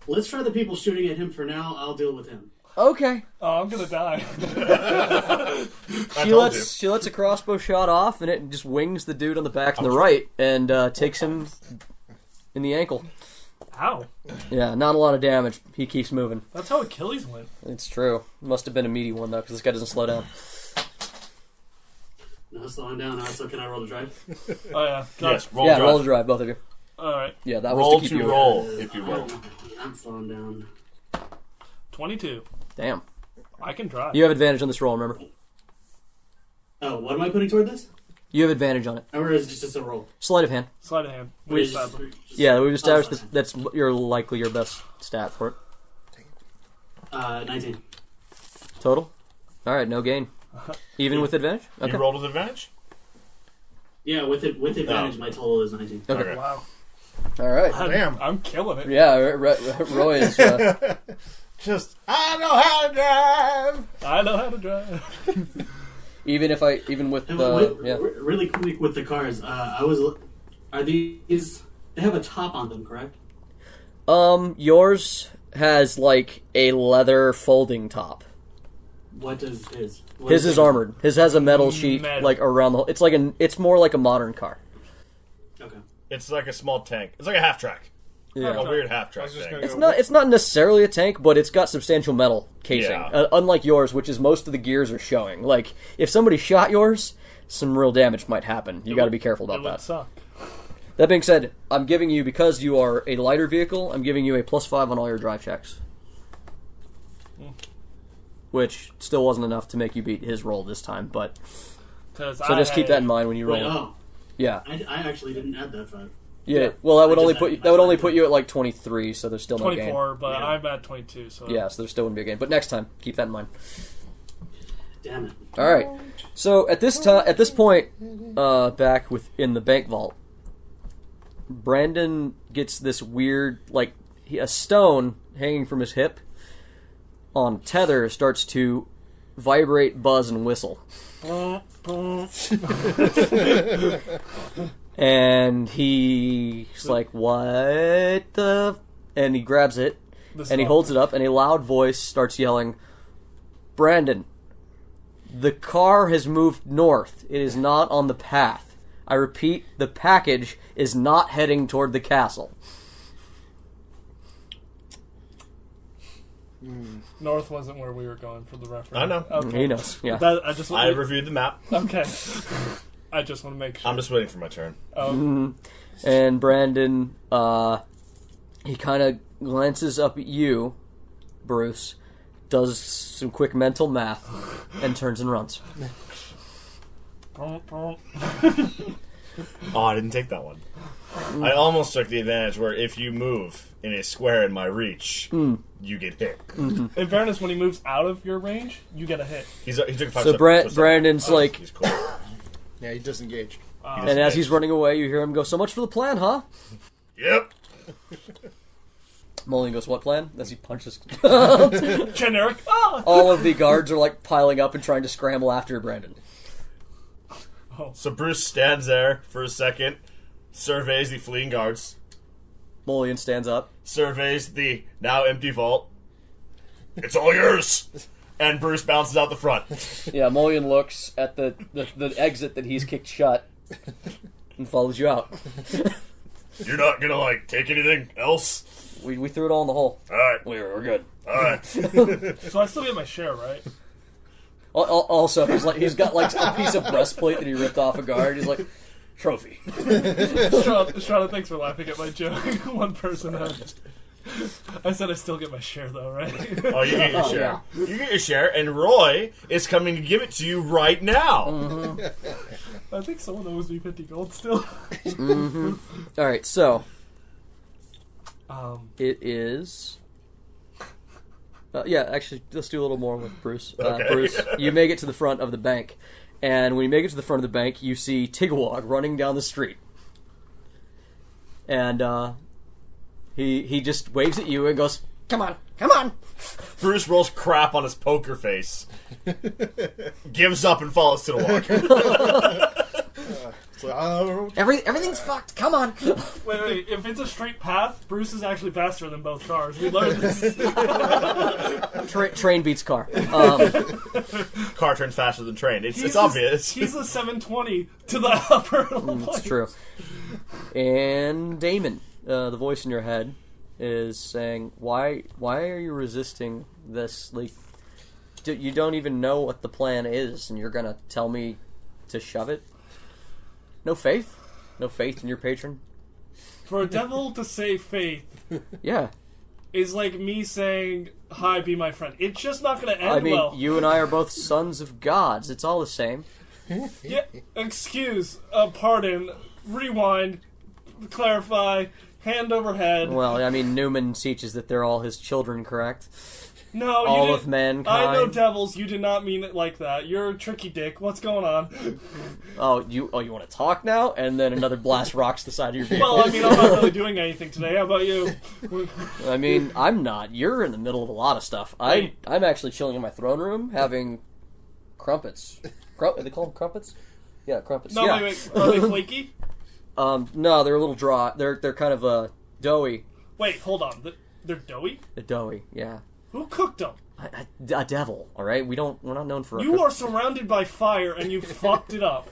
[SPEAKER 2] Let's try the people shooting at him for now. I'll deal with him.
[SPEAKER 1] Okay.
[SPEAKER 4] Oh, I'm gonna die.
[SPEAKER 1] She lets a crossbow shot off, and it just wings the dude on the back on the right, and takes him in the ankle.
[SPEAKER 4] Ow.
[SPEAKER 1] Yeah, not a lot of damage. He keeps moving.
[SPEAKER 4] That's how Achilles went.
[SPEAKER 1] It's true. Must have been a meaty one, though, because this guy doesn't slow down.
[SPEAKER 2] No slowing down. So can I roll to drive?
[SPEAKER 4] Oh, yeah.
[SPEAKER 3] Yes, roll
[SPEAKER 1] Yeah,
[SPEAKER 3] drive.
[SPEAKER 1] roll to drive, both of you.
[SPEAKER 4] Alright.
[SPEAKER 1] Yeah, that
[SPEAKER 3] Roll
[SPEAKER 1] was to keep
[SPEAKER 3] to
[SPEAKER 1] you.
[SPEAKER 3] roll, if you will.
[SPEAKER 2] I'm slowing down.
[SPEAKER 4] 22.
[SPEAKER 1] Damn.
[SPEAKER 4] I can drive.
[SPEAKER 1] You have advantage on this roll, remember?
[SPEAKER 2] Oh, what am I putting toward this?
[SPEAKER 1] You have advantage on it.
[SPEAKER 2] Or is it just a roll?
[SPEAKER 1] Sleight of hand.
[SPEAKER 4] Sleight of hand.
[SPEAKER 2] Or
[SPEAKER 4] We
[SPEAKER 2] is it
[SPEAKER 4] established.
[SPEAKER 2] just-
[SPEAKER 1] Yeah, we've established
[SPEAKER 2] Oh,
[SPEAKER 1] that's likely your best stat for it.
[SPEAKER 2] 19.
[SPEAKER 1] Total? Alright, no gain. Even with advantage? Okay.
[SPEAKER 3] You rolled with advantage?
[SPEAKER 2] Yeah, with advantage, my total is 19.
[SPEAKER 1] Okay.
[SPEAKER 4] Wow.
[SPEAKER 1] Alright.
[SPEAKER 5] Damn.
[SPEAKER 4] I'm killing it.
[SPEAKER 1] Yeah, Roy is...
[SPEAKER 5] Just, I know how to drive!
[SPEAKER 4] I know how to drive.
[SPEAKER 1] even with
[SPEAKER 2] And
[SPEAKER 1] the... Yeah.
[SPEAKER 2] Really quick with the cars, are these, they have a top on them, correct?
[SPEAKER 1] Yours has, like, a leather folding top.
[SPEAKER 2] What does his? What
[SPEAKER 1] His is armored. His has a metal sheet,
[SPEAKER 4] Metal.
[SPEAKER 1] like, around the whole... It's more like a modern car.
[SPEAKER 2] Okay.
[SPEAKER 3] It's like a small tank. It's like a half track. Like a weird half track
[SPEAKER 5] just
[SPEAKER 3] thing.
[SPEAKER 5] gonna
[SPEAKER 1] It's not necessarily a tank, but it's got substantial metal casing.
[SPEAKER 3] Yeah.
[SPEAKER 1] Unlike yours, which is most of the gears are showing. Like, if somebody shot yours, some real damage might happen. You got to be careful
[SPEAKER 4] It
[SPEAKER 1] about
[SPEAKER 4] would
[SPEAKER 1] that.
[SPEAKER 4] suck.
[SPEAKER 1] That being said, I'm giving you, because you are a lighter vehicle, I'm giving you a +5 on all your drive checks. Which still wasn't enough to make you beat his roll this time, but... So just keep that in mind when you roll.
[SPEAKER 2] Wait, oh,
[SPEAKER 1] Yeah.
[SPEAKER 2] I actually didn't add that 5.
[SPEAKER 1] Yeah. Well, that would
[SPEAKER 2] I
[SPEAKER 1] only
[SPEAKER 2] just
[SPEAKER 1] put
[SPEAKER 2] had
[SPEAKER 1] you, that would only
[SPEAKER 2] +5.
[SPEAKER 1] put you at like 23, so there's still no gain.
[SPEAKER 4] 24, but
[SPEAKER 2] Yeah.
[SPEAKER 4] I'm at 22, so...
[SPEAKER 1] Yeah, so there still wouldn't be a gain. But next time, keep that in mind.
[SPEAKER 2] Damn it.
[SPEAKER 1] All right. So at this point, back in the bank vault, Brandon gets this weird, like, a stone hanging from his hip on tether starts to vibrate, buzz, and whistle. And he's like, "What the?" And he grabs it, and he holds it up, and a loud voice starts yelling, "Brandon, the car has moved north. It is not on the path. I repeat, the package is not heading toward the castle."
[SPEAKER 4] North wasn't where we were going for the reference.
[SPEAKER 3] I know.
[SPEAKER 4] Okay.
[SPEAKER 1] He knows. Yeah.
[SPEAKER 4] That, I just
[SPEAKER 3] I reviewed the map.
[SPEAKER 4] Okay. I just want to make sure.
[SPEAKER 3] I'm just waiting for my turn.
[SPEAKER 1] And Brandon, he kind of glances up at you, Bruce, does some quick mental math, and turns and runs.
[SPEAKER 3] Oh, I didn't take that one. I almost took the advantage where if you move in a square in my reach, you get hit.
[SPEAKER 4] In fairness, when he moves out of your range, you get a hit.
[SPEAKER 3] He took 5
[SPEAKER 1] So
[SPEAKER 3] steps.
[SPEAKER 1] Brandon's like,
[SPEAKER 3] He's cool.
[SPEAKER 5] Yeah, he disengaged.
[SPEAKER 1] and as he's running away, you hear him go, "So much for the plan, huh?"
[SPEAKER 3] Yep.
[SPEAKER 1] Mulligan goes, "What plan?" As he punches.
[SPEAKER 4] Generic. Ah!
[SPEAKER 1] All of the guards are like piling up and trying to scramble after Brandon.
[SPEAKER 3] So Bruce stands there for a second, surveys the fleeing guards,
[SPEAKER 1] Mulligan stands up.
[SPEAKER 3] surveys the now empty vault. It's all yours! And Bruce bounces out the front.
[SPEAKER 1] Yeah, Mulligan looks at the exit that he's kicked shut and follows you out.
[SPEAKER 3] You're not gonna, like, take anything else?
[SPEAKER 1] We threw it all in the hole.
[SPEAKER 3] Alright,
[SPEAKER 1] We're good.
[SPEAKER 3] alright.
[SPEAKER 4] So I still get my share, right?
[SPEAKER 1] Also, he's got like a piece of breastplate that he ripped off a guard. He's like, trophy.
[SPEAKER 4] Strada, thanks for laughing at my joke. One person had. I said I still get my share, though, right?
[SPEAKER 3] Oh, you get your share. You get your share, and Roy is coming to give it to you right now.
[SPEAKER 4] I think someone owes me 50 gold still.
[SPEAKER 1] All right, so
[SPEAKER 4] Um,
[SPEAKER 1] it is. Yeah, actually, let's do a little more with Bruce.
[SPEAKER 3] Okay.
[SPEAKER 1] Bruce, you make it to the front of the bank, and when you make it to the front of the bank, you see Tigawog running down the street, and he just waves at you and goes, "Come on, come on!"
[SPEAKER 3] Bruce rolls crap on his poker face, gives up, and falls to the walk.
[SPEAKER 5] So, I don't know.
[SPEAKER 1] Everything's fucked. Come on.
[SPEAKER 4] wait. If it's a straight path, Bruce is actually faster than both cars. We learned this.
[SPEAKER 1] Train beats car.
[SPEAKER 3] Car turns faster than train. It's
[SPEAKER 4] He's
[SPEAKER 3] obvious.
[SPEAKER 4] He's a 720 to the upper line.
[SPEAKER 1] It's true. And Damon, the voice in your head, is saying, "Why are you resisting this? Like, you don't even know what the plan is, and you're gonna tell me to shove it? No faith? No faith in your patron?
[SPEAKER 4] For a devil to say faith
[SPEAKER 1] Yeah.
[SPEAKER 4] is like me saying, "Hi, be my friend." It's just not going to end
[SPEAKER 1] I mean,
[SPEAKER 4] well.
[SPEAKER 1] you and I are both sons of gods. It's all the same.
[SPEAKER 4] Yeah, pardon, rewind, clarify, hand over head.
[SPEAKER 1] Well, I mean, Newman teaches that they're all his children, correct?
[SPEAKER 4] No,
[SPEAKER 1] All
[SPEAKER 4] you
[SPEAKER 1] of
[SPEAKER 4] didn't.
[SPEAKER 1] mankind.
[SPEAKER 4] I know devils. You did not mean it like that. You're a tricky dick. What's going on?
[SPEAKER 1] Oh, you want to talk now? And then another blast rocks the side of your vehicle.
[SPEAKER 4] Well, I mean, I'm not really doing anything today. How about you?
[SPEAKER 1] I mean, I'm not. You're in the middle of a lot of stuff. I'm actually chilling in my throne room having crumpets. Are they called crumpets? Yeah, crumpets.
[SPEAKER 4] No,
[SPEAKER 1] yeah.
[SPEAKER 4] wait. Are they flaky?
[SPEAKER 1] No, they're a little dry. They're kind of doughy.
[SPEAKER 4] Wait, hold on. They're doughy?
[SPEAKER 1] Doughy, yeah.
[SPEAKER 4] Who cooked them?
[SPEAKER 1] A devil. All right, we're not known for.
[SPEAKER 4] You are surrounded by fire and you fucked it up.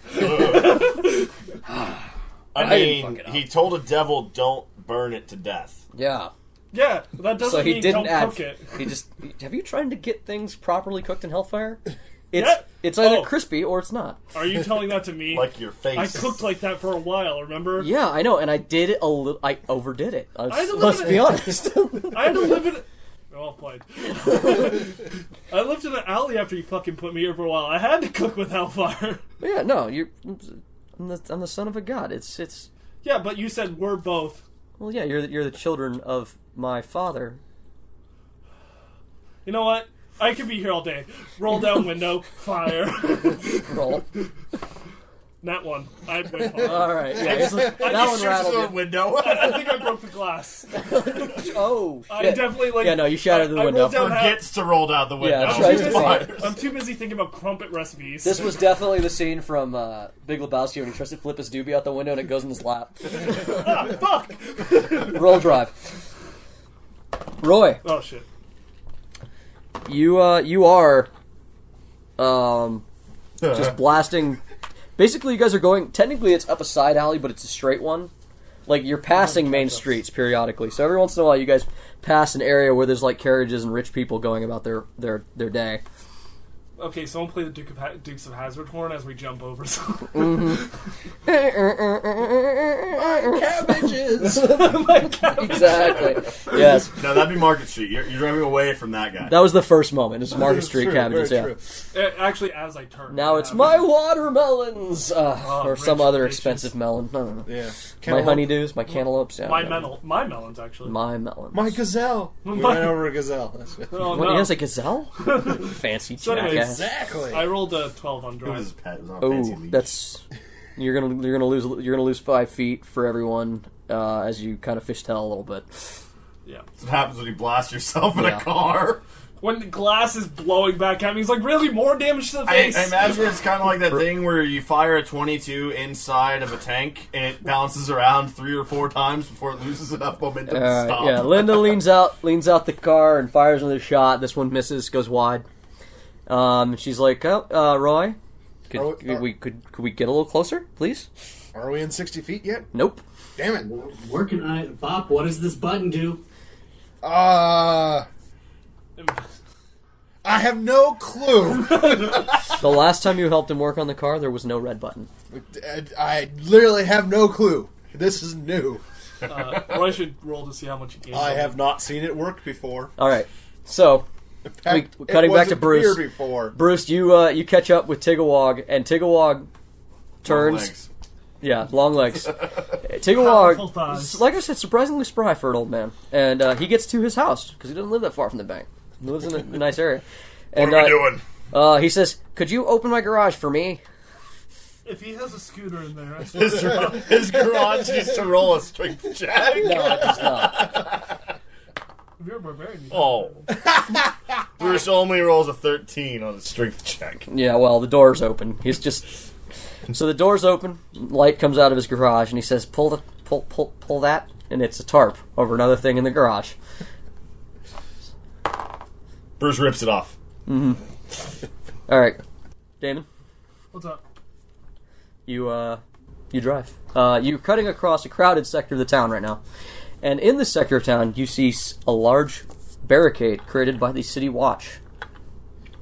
[SPEAKER 3] I mean, he told a devil, "Don't burn it to death."
[SPEAKER 1] Yeah.
[SPEAKER 4] Yeah, but that doesn't
[SPEAKER 1] So he
[SPEAKER 4] mean
[SPEAKER 1] didn't
[SPEAKER 4] don't
[SPEAKER 1] add.
[SPEAKER 4] cook it.
[SPEAKER 1] He just. Have you tried to get things properly cooked in Hellfire? It's
[SPEAKER 4] Yeah.
[SPEAKER 1] it's either
[SPEAKER 4] Oh.
[SPEAKER 1] crispy or it's not.
[SPEAKER 4] Are you telling that to me?
[SPEAKER 3] Like your face.
[SPEAKER 4] I cooked like that for a while, remember?
[SPEAKER 1] Yeah, I know, and I did it a little. I overdid it.
[SPEAKER 4] had to
[SPEAKER 1] Let's
[SPEAKER 4] live
[SPEAKER 1] be
[SPEAKER 4] in
[SPEAKER 1] honest.
[SPEAKER 4] I had to live in. Well played. I lived in an alley after you fucking put me here for a while. I had to cook with hellfire.
[SPEAKER 1] Yeah, no, I'm the son of a god. It's.
[SPEAKER 4] Yeah, but you said we're both.
[SPEAKER 1] Well, yeah, you're the children of my father.
[SPEAKER 4] You know what? I could be here all day. Roll down window, fire.
[SPEAKER 1] Roll.
[SPEAKER 4] That one. I went hard.
[SPEAKER 1] All right, yeah, that one rattled you.
[SPEAKER 3] window.
[SPEAKER 4] I think I broke the glass.
[SPEAKER 1] Oh,
[SPEAKER 4] I
[SPEAKER 1] shit.
[SPEAKER 4] definitely like.
[SPEAKER 1] Yeah, no, you shattered the
[SPEAKER 4] I
[SPEAKER 1] window.
[SPEAKER 4] rolled down
[SPEAKER 3] Forgets to roll down the window.
[SPEAKER 1] Yeah, tries to
[SPEAKER 3] Fine.
[SPEAKER 4] I'm too busy thinking about crumpet recipes.
[SPEAKER 1] This was definitely the scene from Big Lebowski when he tries to flip his doobie out the window and it goes in his lap.
[SPEAKER 4] Fuck!
[SPEAKER 1] Roll drive. Roy,
[SPEAKER 4] Oh shit.
[SPEAKER 1] you are just blasting. Basically, you guys are going. Technically, it's up a side alley, but it's a straight one. Like you're passing main streets periodically. So every once in a while, you guys pass an area where there's like carriages and rich people going about their day.
[SPEAKER 4] Okay, someone play the Dukes of Hazzard horn as we jump over.
[SPEAKER 5] Cabbages.
[SPEAKER 1] Exactly. Yes.
[SPEAKER 3] No, that'd be Market Street. You're driving away from that guy.
[SPEAKER 1] That was the first moment. It's Market Street
[SPEAKER 5] True,
[SPEAKER 1] cabbages.
[SPEAKER 5] very
[SPEAKER 1] Yeah.
[SPEAKER 5] true.
[SPEAKER 4] Actually, as I turn.
[SPEAKER 1] Now it's my watermelons, or some
[SPEAKER 4] rich
[SPEAKER 1] other
[SPEAKER 4] bitches.
[SPEAKER 1] expensive melon. I don't know.
[SPEAKER 5] Yeah.
[SPEAKER 1] My honeydews, my cantaloupes. Yeah,
[SPEAKER 4] My
[SPEAKER 1] whatever.
[SPEAKER 4] my melons actually.
[SPEAKER 1] My melons.
[SPEAKER 5] My gazelle. We ran over a gazelle. That's it.
[SPEAKER 4] Oh,
[SPEAKER 1] What,
[SPEAKER 4] no.
[SPEAKER 1] he has a gazelle? Fancy
[SPEAKER 4] So anyways,
[SPEAKER 1] jackass.
[SPEAKER 5] Exactly.
[SPEAKER 4] I rolled a 12 on
[SPEAKER 3] It was his
[SPEAKER 4] drive.
[SPEAKER 3] pet. It was on a fancy
[SPEAKER 1] Oh,
[SPEAKER 3] leash.
[SPEAKER 1] that's you're gonna lose 5 feet for everyone as you kind of fishtail a little bit.
[SPEAKER 4] Yeah.
[SPEAKER 3] That's what happens when you blast yourself in
[SPEAKER 1] Yeah.
[SPEAKER 3] a car.
[SPEAKER 4] When the glass is blowing back at me, he's like, really? More damage to the
[SPEAKER 3] I
[SPEAKER 4] face?
[SPEAKER 3] imagine it's kind of like that thing where you fire a 22 inside of a tank and it bounces around 3 or 4 times before it loses enough momentum to stop.
[SPEAKER 1] Yeah, Linda leans out the car and fires another shot. This one misses, goes wide. She's like, Roy, could we get a little closer, please?
[SPEAKER 5] Are we in 60 feet yet?
[SPEAKER 1] Nope.
[SPEAKER 5] Damn it.
[SPEAKER 2] Where can I... Bob, what does this button do?
[SPEAKER 5] I have no clue.
[SPEAKER 1] The last time you helped him work on the car, there was no red button.
[SPEAKER 5] I literally have no clue. This is new.
[SPEAKER 4] Roy should roll to see how much you gain.
[SPEAKER 5] I have not seen it work before.
[SPEAKER 1] All right, so
[SPEAKER 5] In fact,
[SPEAKER 1] We- cutting
[SPEAKER 5] it
[SPEAKER 1] back to
[SPEAKER 5] wasn't
[SPEAKER 1] Bruce.
[SPEAKER 5] here before.
[SPEAKER 1] Bruce, you catch up with Tigawog, and Tigawog turns.
[SPEAKER 3] Legs.
[SPEAKER 1] Yeah, long legs.
[SPEAKER 4] Powerful
[SPEAKER 1] Tigawog,
[SPEAKER 4] thighs.
[SPEAKER 1] like I said, surprisingly spry for an old man, and he gets to his house because he doesn't live that far from the bank. He lives in a nice area.
[SPEAKER 3] What
[SPEAKER 1] And
[SPEAKER 3] are we doing?
[SPEAKER 1] he says, "Could you open my garage for me?"
[SPEAKER 4] If he has a scooter in there, I suppose.
[SPEAKER 3] His garage used to roll a strength check.
[SPEAKER 1] No, it does not.
[SPEAKER 4] If you're a barbarian, you
[SPEAKER 3] Oh. Bruce only rolls a 13 on his strength check.
[SPEAKER 1] Yeah, well, the door's open. He's just so the door's open. Light comes out of his garage, and he says, pull that," and it's a tarp over another thing in the garage.
[SPEAKER 3] Bruce rips it off.
[SPEAKER 1] All right, Damon,
[SPEAKER 4] What's up?
[SPEAKER 1] you drive. You're cutting across a crowded sector of the town right now, and in this sector of town, you see a large barricade created by the City Watch,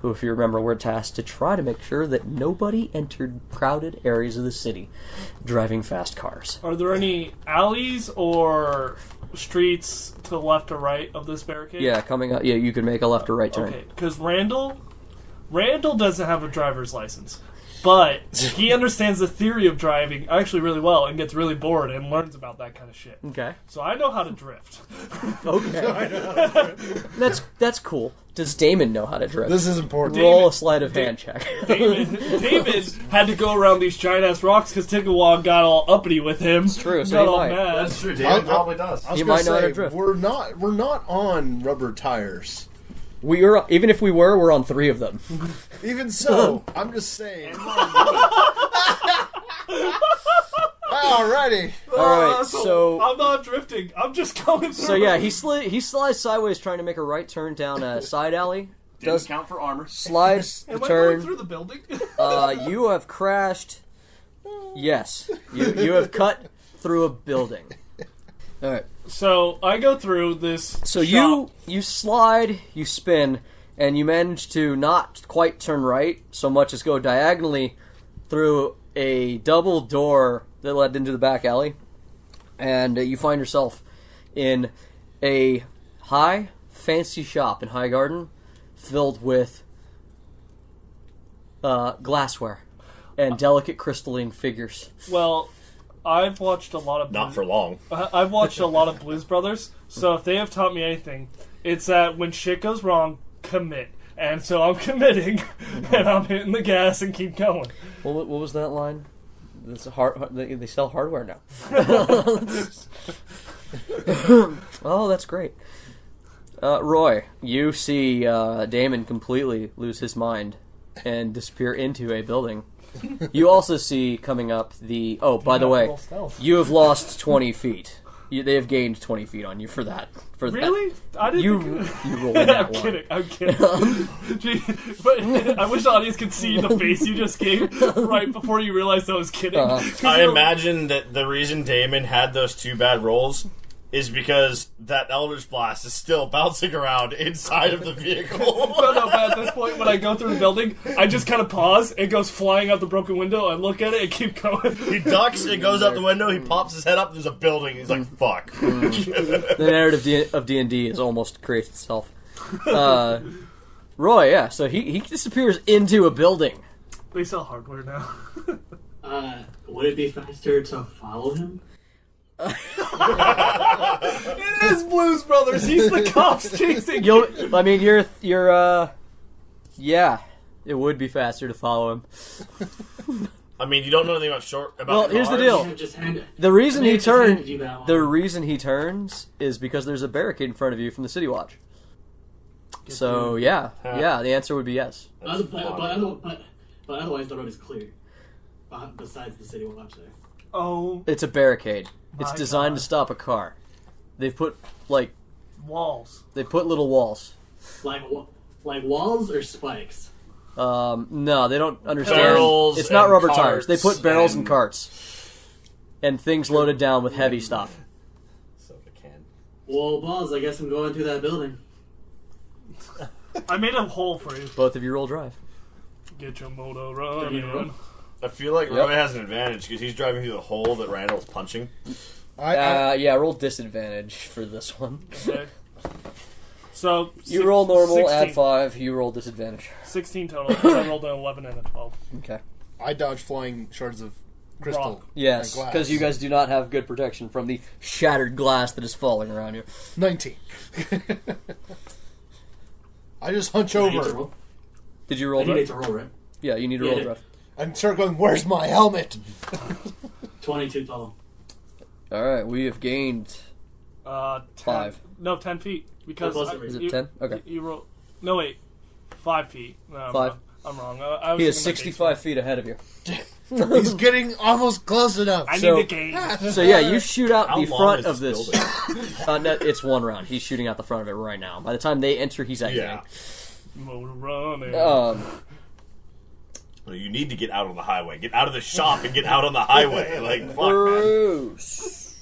[SPEAKER 1] who, if you remember, were tasked to try to make sure that nobody entered crowded areas of the city driving fast cars.
[SPEAKER 4] Are there any alleys or streets to the left or right of this barricade?
[SPEAKER 1] Yeah, coming up. Yeah, you can make a left or right turn.
[SPEAKER 4] Okay, because Randall doesn't have a driver's license, but he understands the theory of driving actually really well and gets really bored and learns about that kind of shit.
[SPEAKER 1] Okay.
[SPEAKER 4] So I know how to drift.
[SPEAKER 1] Okay. That's cool. Does Damon know how to drift?
[SPEAKER 5] This is important.
[SPEAKER 1] Roll a sleight of hand check.
[SPEAKER 4] David had to go around these giant ass rocks because Tigawog got all uppity with him. It's
[SPEAKER 1] true, so
[SPEAKER 4] got
[SPEAKER 1] he
[SPEAKER 4] all
[SPEAKER 1] might.
[SPEAKER 4] mad.
[SPEAKER 3] That's true. David probably does.
[SPEAKER 5] I was
[SPEAKER 1] You
[SPEAKER 5] gonna
[SPEAKER 1] might know how to
[SPEAKER 5] say,
[SPEAKER 1] drift.
[SPEAKER 5] We're not on rubber tires.
[SPEAKER 1] We are, even if we were, we're on 3 of them.
[SPEAKER 5] Even so, I'm just saying. Alrighty.
[SPEAKER 1] All right, so
[SPEAKER 4] I'm not drifting. I'm just going through.
[SPEAKER 1] so yeah, he slides sideways ting to make a right turn down a side alley.
[SPEAKER 3] Does count for armor.
[SPEAKER 1] Slides the
[SPEAKER 4] Am I going
[SPEAKER 1] turn.
[SPEAKER 4] through the building?
[SPEAKER 1] You have crashed. Yes, you have cut through a building. All right.
[SPEAKER 4] So I go through this.
[SPEAKER 1] So
[SPEAKER 4] shop.
[SPEAKER 1] you slide, you spin, and you manage to not quite turn right so much as go diagonally through a double door that led into the back alley, and you find yourself in a high, fancy shop in High Garden filled with glassware and delicate crystalline figures.
[SPEAKER 4] Well, I've watched a lot of.
[SPEAKER 3] Not for long.
[SPEAKER 4] I've watched a lot of Blues Brothers, so if they have taught me anything, it's that when shit goes wrong, commit. And so I'm committing, and I'm hitting the gas and keep going.
[SPEAKER 1] What was that line? It's they sell hardware now. Oh, that's great. Roy, you see Damon completely lose his mind and disappear into a building. You also see coming up the... Oh, by the way, you have lost 20 feet. They have gained 20 feet on you for that.
[SPEAKER 4] Really? I didn't
[SPEAKER 1] You rolled that
[SPEAKER 4] I'm
[SPEAKER 1] one.
[SPEAKER 4] kidding. I'm kidding. Gee, but I wish the audience could see the face you just gave right before you realized I was kidding. 'Cause
[SPEAKER 3] I
[SPEAKER 4] you're-
[SPEAKER 3] imagine that the reason Damon had those 2 bad rolls is because that Eldritch Blast is still bouncing around inside of the vehicle.
[SPEAKER 4] No, but at this point, when I go through the building, I just kind of pause. It goes flying out the broken window. I look at it and keep going.
[SPEAKER 3] He ducks, it goes out the window, he pops his head up, there's a building, he's like, fuck.
[SPEAKER 1] The narrative of D&D is almost creates itself. Roy, yeah, so he disappears into a building.
[SPEAKER 4] They sell hardware now.
[SPEAKER 2] Would it be faster to follow him?
[SPEAKER 4] It is Blues Brothers. He's the cops chasing.
[SPEAKER 1] Yeah, it would be faster to follow him.
[SPEAKER 3] I mean, you don't know anything about
[SPEAKER 1] Well, here's the deal. The reason he turns is because there's a barricade in front of you from the City Watch. So yeah, the answer would be yes.
[SPEAKER 2] But otherwise, the road is clear. Besides the City Watch there.
[SPEAKER 4] Oh,
[SPEAKER 1] It's a barricade. It's
[SPEAKER 4] My
[SPEAKER 1] designed
[SPEAKER 4] God.
[SPEAKER 1] to stop a car. They've put
[SPEAKER 4] walls.
[SPEAKER 1] they put little walls.
[SPEAKER 2] Like walls or spikes?
[SPEAKER 1] No, they don't understand.
[SPEAKER 3] Barrels
[SPEAKER 1] It's not
[SPEAKER 3] and
[SPEAKER 1] rubber tires. They put
[SPEAKER 3] carts
[SPEAKER 1] barrels and
[SPEAKER 3] and-
[SPEAKER 1] carts and things loaded down with heavy stuff.
[SPEAKER 3] So they can.
[SPEAKER 2] Well, balls, I guess I'm going through that building.
[SPEAKER 4] I made a hole for you.
[SPEAKER 1] Both of you roll drive.
[SPEAKER 4] Get your motor
[SPEAKER 2] Do you roll?
[SPEAKER 4] running.
[SPEAKER 3] I feel like
[SPEAKER 1] Yep.
[SPEAKER 3] Roy has an advantage because he's driving through the hole that Randall's punching.
[SPEAKER 1] Yeah, roll disadvantage for this one.
[SPEAKER 4] Okay. So
[SPEAKER 1] You roll normal,
[SPEAKER 4] 16,
[SPEAKER 1] add 5. You roll disadvantage.
[SPEAKER 4] 16 total. 'Cause I rolled an 11 and a 12.
[SPEAKER 1] Okay.
[SPEAKER 5] I dodge flying shards of crystal.
[SPEAKER 4] Rock.
[SPEAKER 1] Yes,
[SPEAKER 5] and glass.
[SPEAKER 1] because you guys do not have good protection from the shattered glass that is falling around you.
[SPEAKER 5] 19. I just hunch
[SPEAKER 2] I need to
[SPEAKER 5] over
[SPEAKER 2] roll.
[SPEAKER 1] Did you
[SPEAKER 2] I
[SPEAKER 1] roll
[SPEAKER 2] need
[SPEAKER 1] drive?
[SPEAKER 2] to roll, right?
[SPEAKER 1] Yeah, you need to
[SPEAKER 2] Yeah,
[SPEAKER 1] roll
[SPEAKER 2] I did.
[SPEAKER 1] drive.
[SPEAKER 5] and start going, where's my helmet?
[SPEAKER 2] 22 total.
[SPEAKER 1] All right, we have gained
[SPEAKER 4] 10,
[SPEAKER 1] 5.
[SPEAKER 4] No, 10 feet. Because
[SPEAKER 2] What was it?
[SPEAKER 1] Is it 10? Okay.
[SPEAKER 4] You roll. No, wait. 5 feet. No, I'm
[SPEAKER 1] 5.
[SPEAKER 4] wrong. I'm wrong. I was
[SPEAKER 1] He is
[SPEAKER 4] thinking my
[SPEAKER 1] 65 feet ahead of you.
[SPEAKER 5] He's getting almost close enough.
[SPEAKER 4] I
[SPEAKER 1] So-
[SPEAKER 4] need the game.
[SPEAKER 1] So yeah, you shoot out
[SPEAKER 3] How
[SPEAKER 1] the
[SPEAKER 3] long
[SPEAKER 1] front
[SPEAKER 3] is
[SPEAKER 1] of
[SPEAKER 3] this
[SPEAKER 1] this. No, it's one round. He's shooting out the front of it right now. By the time they enter, he's exiting.
[SPEAKER 3] Yeah.
[SPEAKER 4] Motor running.
[SPEAKER 3] You need to get out on the highway. Get out of the shop and get out on the highway. Like, fuck, man.
[SPEAKER 1] Bruce.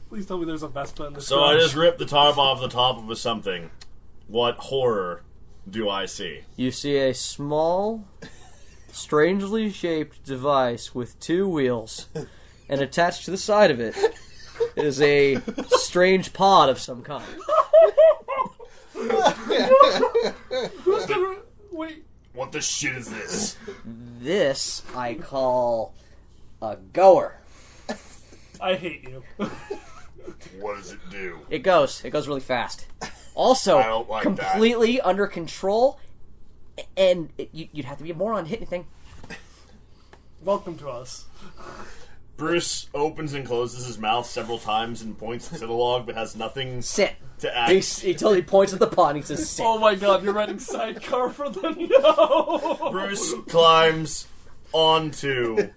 [SPEAKER 4] Please tell me there's a Vespa in this.
[SPEAKER 3] So I
[SPEAKER 4] garage.
[SPEAKER 3] just ripped the tarp off the top of a something. What horror do I see?
[SPEAKER 1] You see a small, strangely shaped device with 2 wheels, and attached to the side of it is a strange pod of some kind.
[SPEAKER 4] Who's gonna wait?
[SPEAKER 3] What the shit is this?
[SPEAKER 1] This I call a goer.
[SPEAKER 4] I hate you.
[SPEAKER 3] What does it do?
[SPEAKER 1] It goes really fast. Also,
[SPEAKER 3] I don't like that.
[SPEAKER 1] completely under control, and you'd have to be a moron to hit anything.
[SPEAKER 4] Welcome to us.
[SPEAKER 3] Bruce opens and closes his mouth several times and points to the log, but has nothing
[SPEAKER 1] Sit.
[SPEAKER 3] to act.
[SPEAKER 1] He totally points at the pod and he says, sit.
[SPEAKER 4] Oh my god, you're writing sidecar for the no.
[SPEAKER 3] Bruce climbs onto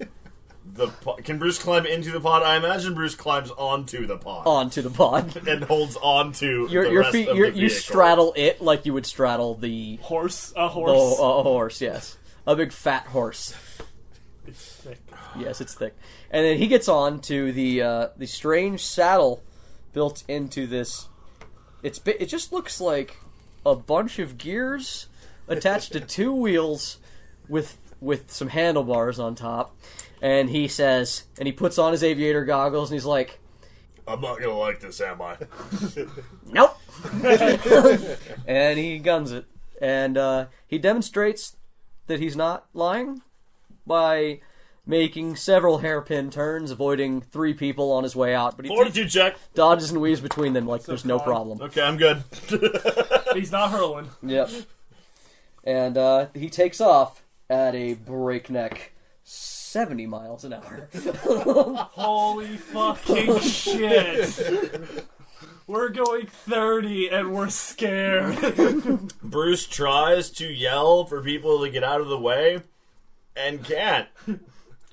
[SPEAKER 3] the pod. Can Bruce climb into the pod? I imagine Bruce climbs onto the pod
[SPEAKER 1] Onto the pod.
[SPEAKER 3] and holds onto
[SPEAKER 1] Your
[SPEAKER 3] the rest
[SPEAKER 1] feet,
[SPEAKER 3] of the
[SPEAKER 1] you
[SPEAKER 3] vehicle.
[SPEAKER 1] straddle it like you would straddle the
[SPEAKER 4] Horse. A
[SPEAKER 1] a
[SPEAKER 4] horse.
[SPEAKER 1] horse, yes. A big fat horse.
[SPEAKER 4] It's thick.
[SPEAKER 1] Yes, it's thick. And then he gets on to the strange saddle built into this. It just looks like a bunch of gears attached to 2 wheels with some handlebars on top. And he says, and he puts on his aviator goggles and he's like,
[SPEAKER 3] I'm not gonna like this, am I?
[SPEAKER 1] nope. And he guns it. And he demonstrates that he's not lying by making several hairpin turns, avoiding 3 people on his way out. But he
[SPEAKER 3] Fortitude check.
[SPEAKER 1] dodges and weaves between them like there's no
[SPEAKER 4] fine.
[SPEAKER 1] problem.
[SPEAKER 3] Okay, I'm good.
[SPEAKER 4] He's not hurling.
[SPEAKER 1] Yep. And he takes off at a breakneck 70 miles an hour.
[SPEAKER 4] Holy fucking shit. We're going 30 and we're scared.
[SPEAKER 3] Bruce tries to yell for people to get out of the way and can't.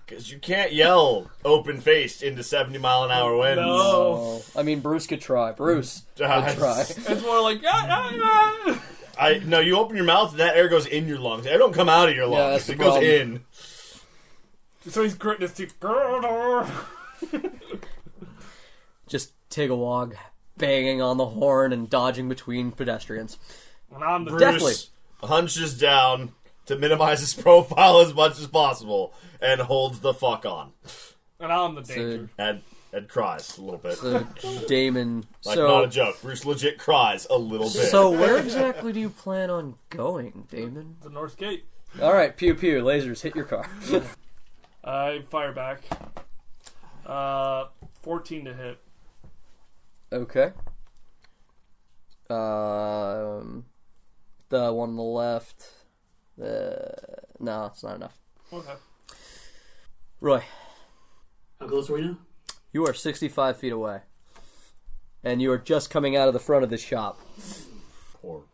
[SPEAKER 3] Because you can't yell open-faced into 70-mile-an-hour winds.
[SPEAKER 4] No.
[SPEAKER 1] Oh, I mean, Bruce could try. Bruce could try.
[SPEAKER 4] It's more like,
[SPEAKER 3] No, you open your mouth and that air goes in your lungs. Air don't come out of your
[SPEAKER 1] Yeah,
[SPEAKER 3] lungs.
[SPEAKER 1] that's the
[SPEAKER 3] It goes
[SPEAKER 1] problem.
[SPEAKER 3] in.
[SPEAKER 4] So he's gritting his teeth.
[SPEAKER 1] just Tigawog banging on the horn and dodging between pedestrians.
[SPEAKER 4] And I'm the
[SPEAKER 3] Bruce
[SPEAKER 1] Definitely.
[SPEAKER 3] hunches down to minimize his profile as much as possible and holds the fuck on.
[SPEAKER 4] And I'm the danger.
[SPEAKER 3] And cries a little bit.
[SPEAKER 1] So Damon.
[SPEAKER 3] Like, not a joke. Bruce legit cries a little bit.
[SPEAKER 1] So where exactly do you plan on going, Damon?
[SPEAKER 4] The North Gate.
[SPEAKER 1] All right, pew pew, lasers, hit your car.
[SPEAKER 4] I fire back. 14 to hit.
[SPEAKER 1] Okay. The one on the left. No, it's not enough.
[SPEAKER 4] Okay.
[SPEAKER 1] Roy,
[SPEAKER 2] How close are we now?
[SPEAKER 1] you are 65 feet away, and you are just coming out of the front of this shop.
[SPEAKER 3] Poor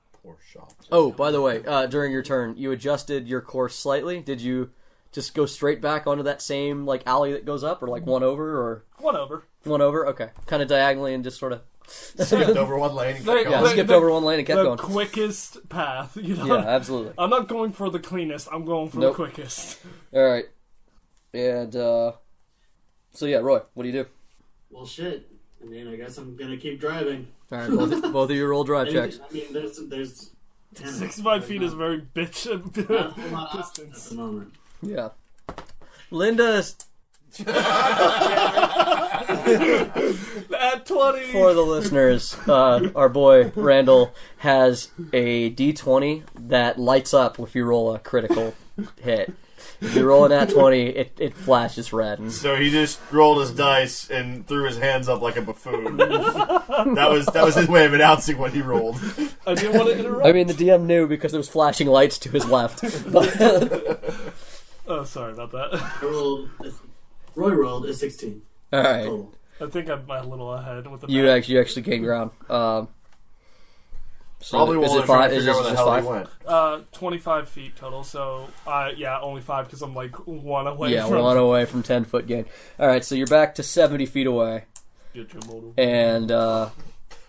[SPEAKER 3] shop.
[SPEAKER 1] Oh, by the way, during your turn, you adjusted your course slightly. Did you just go straight back onto that same like alley that goes up, or like one over, or
[SPEAKER 4] One over.
[SPEAKER 1] one over? Okay, kind of diagonally and just sort of
[SPEAKER 3] Skipped over one lane and kept
[SPEAKER 4] Yeah,
[SPEAKER 3] going.
[SPEAKER 1] yeah, skipped over one lane and kept
[SPEAKER 4] The
[SPEAKER 1] going.
[SPEAKER 4] quickest path. You know?
[SPEAKER 1] Yeah, absolutely.
[SPEAKER 4] I'm not going for the cleanest. I'm going for
[SPEAKER 1] Nope.
[SPEAKER 4] the quickest.
[SPEAKER 1] All right, and so yeah, Roy, what do you do?
[SPEAKER 2] Well, shit. I mean, I guess I'm gonna keep driving.
[SPEAKER 1] All right, both of you roll drive checks.
[SPEAKER 2] I mean, there's 10 of us.
[SPEAKER 4] 65 feet is very bitch
[SPEAKER 2] Not a lot of options at
[SPEAKER 4] distance.
[SPEAKER 2] the moment.
[SPEAKER 1] Yeah, Linda.
[SPEAKER 4] At 20.
[SPEAKER 1] For the listeners, our boy Randall has a D20 that lights up if you roll a critical hit. If you roll an at 20, it flashes red. And
[SPEAKER 3] So he just rolled his dice and threw his hands up like a buffoon. that was his way of announcing what he rolled.
[SPEAKER 4] I didn't want to interrupt.
[SPEAKER 1] I mean, the DM knew because there was flashing lights to his left. But,
[SPEAKER 4] Oh, sorry about that.
[SPEAKER 2] Roy rolled a 16
[SPEAKER 1] all right,
[SPEAKER 2] total.
[SPEAKER 4] I think I'm a little ahead with the
[SPEAKER 1] you
[SPEAKER 4] math.
[SPEAKER 1] actually gained ground. So
[SPEAKER 3] Probably
[SPEAKER 1] is
[SPEAKER 3] while
[SPEAKER 1] it
[SPEAKER 3] they're trying
[SPEAKER 1] five?
[SPEAKER 3] to
[SPEAKER 1] Is
[SPEAKER 3] figure
[SPEAKER 1] it
[SPEAKER 3] out where the
[SPEAKER 1] just
[SPEAKER 3] hell he
[SPEAKER 1] 5?
[SPEAKER 3] went.
[SPEAKER 4] 25 feet total, so yeah, only 5 because I'm like 1 away
[SPEAKER 1] Yeah,
[SPEAKER 4] from...
[SPEAKER 1] one away from 10-foot gain. All right, so you're back to 70 feet away,
[SPEAKER 4] Get your motor.
[SPEAKER 1] and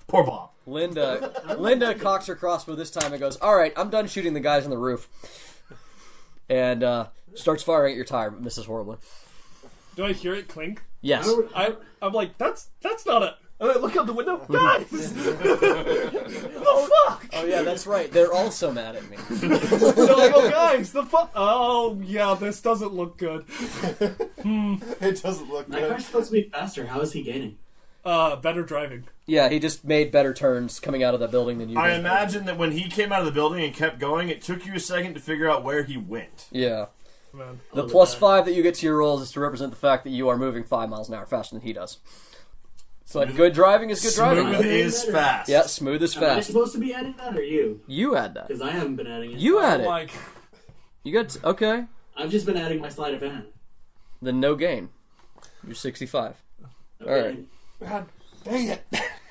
[SPEAKER 3] Poor Bob.
[SPEAKER 1] Linda cocks her crossbow this time and goes, "All right, I'm done shooting the guys on the roof," and starts firing at your tire, but misses horribly.
[SPEAKER 4] Do I hear it clink?
[SPEAKER 1] Yes.
[SPEAKER 4] I'm like, that's not it. And I look out the window, guys! The fuck?
[SPEAKER 1] Oh yeah, that's right. They're also mad at me.
[SPEAKER 4] So I go, guys, the fuck? Oh, yeah, this doesn't look good.
[SPEAKER 3] It doesn't look
[SPEAKER 2] My car's supposed to be faster. How is he gaining?
[SPEAKER 4] Better driving.
[SPEAKER 1] Yeah, he just made better turns coming out of that building than you
[SPEAKER 3] I
[SPEAKER 1] did.
[SPEAKER 3] imagine that when he came out of the building and kept going, it took you a second to figure out where he went.
[SPEAKER 1] Yeah.
[SPEAKER 4] Man.
[SPEAKER 1] The +5 that you get to your rolls is to represent the fact that you are moving 5 miles an hour faster than he does. But good driving is good driving.
[SPEAKER 3] Smooth is fast.
[SPEAKER 1] Yeah, smooth is
[SPEAKER 2] Am I
[SPEAKER 1] fast.
[SPEAKER 2] supposed to be adding that or you?
[SPEAKER 1] You had that.
[SPEAKER 2] Because I haven't been adding it.
[SPEAKER 1] You had
[SPEAKER 4] I'm
[SPEAKER 1] it.
[SPEAKER 4] like,
[SPEAKER 1] You got okay.
[SPEAKER 2] I've just been adding my sleight of hand.
[SPEAKER 1] Then no gain. You're 65.
[SPEAKER 2] Okay.
[SPEAKER 1] All right.
[SPEAKER 5] God dang it.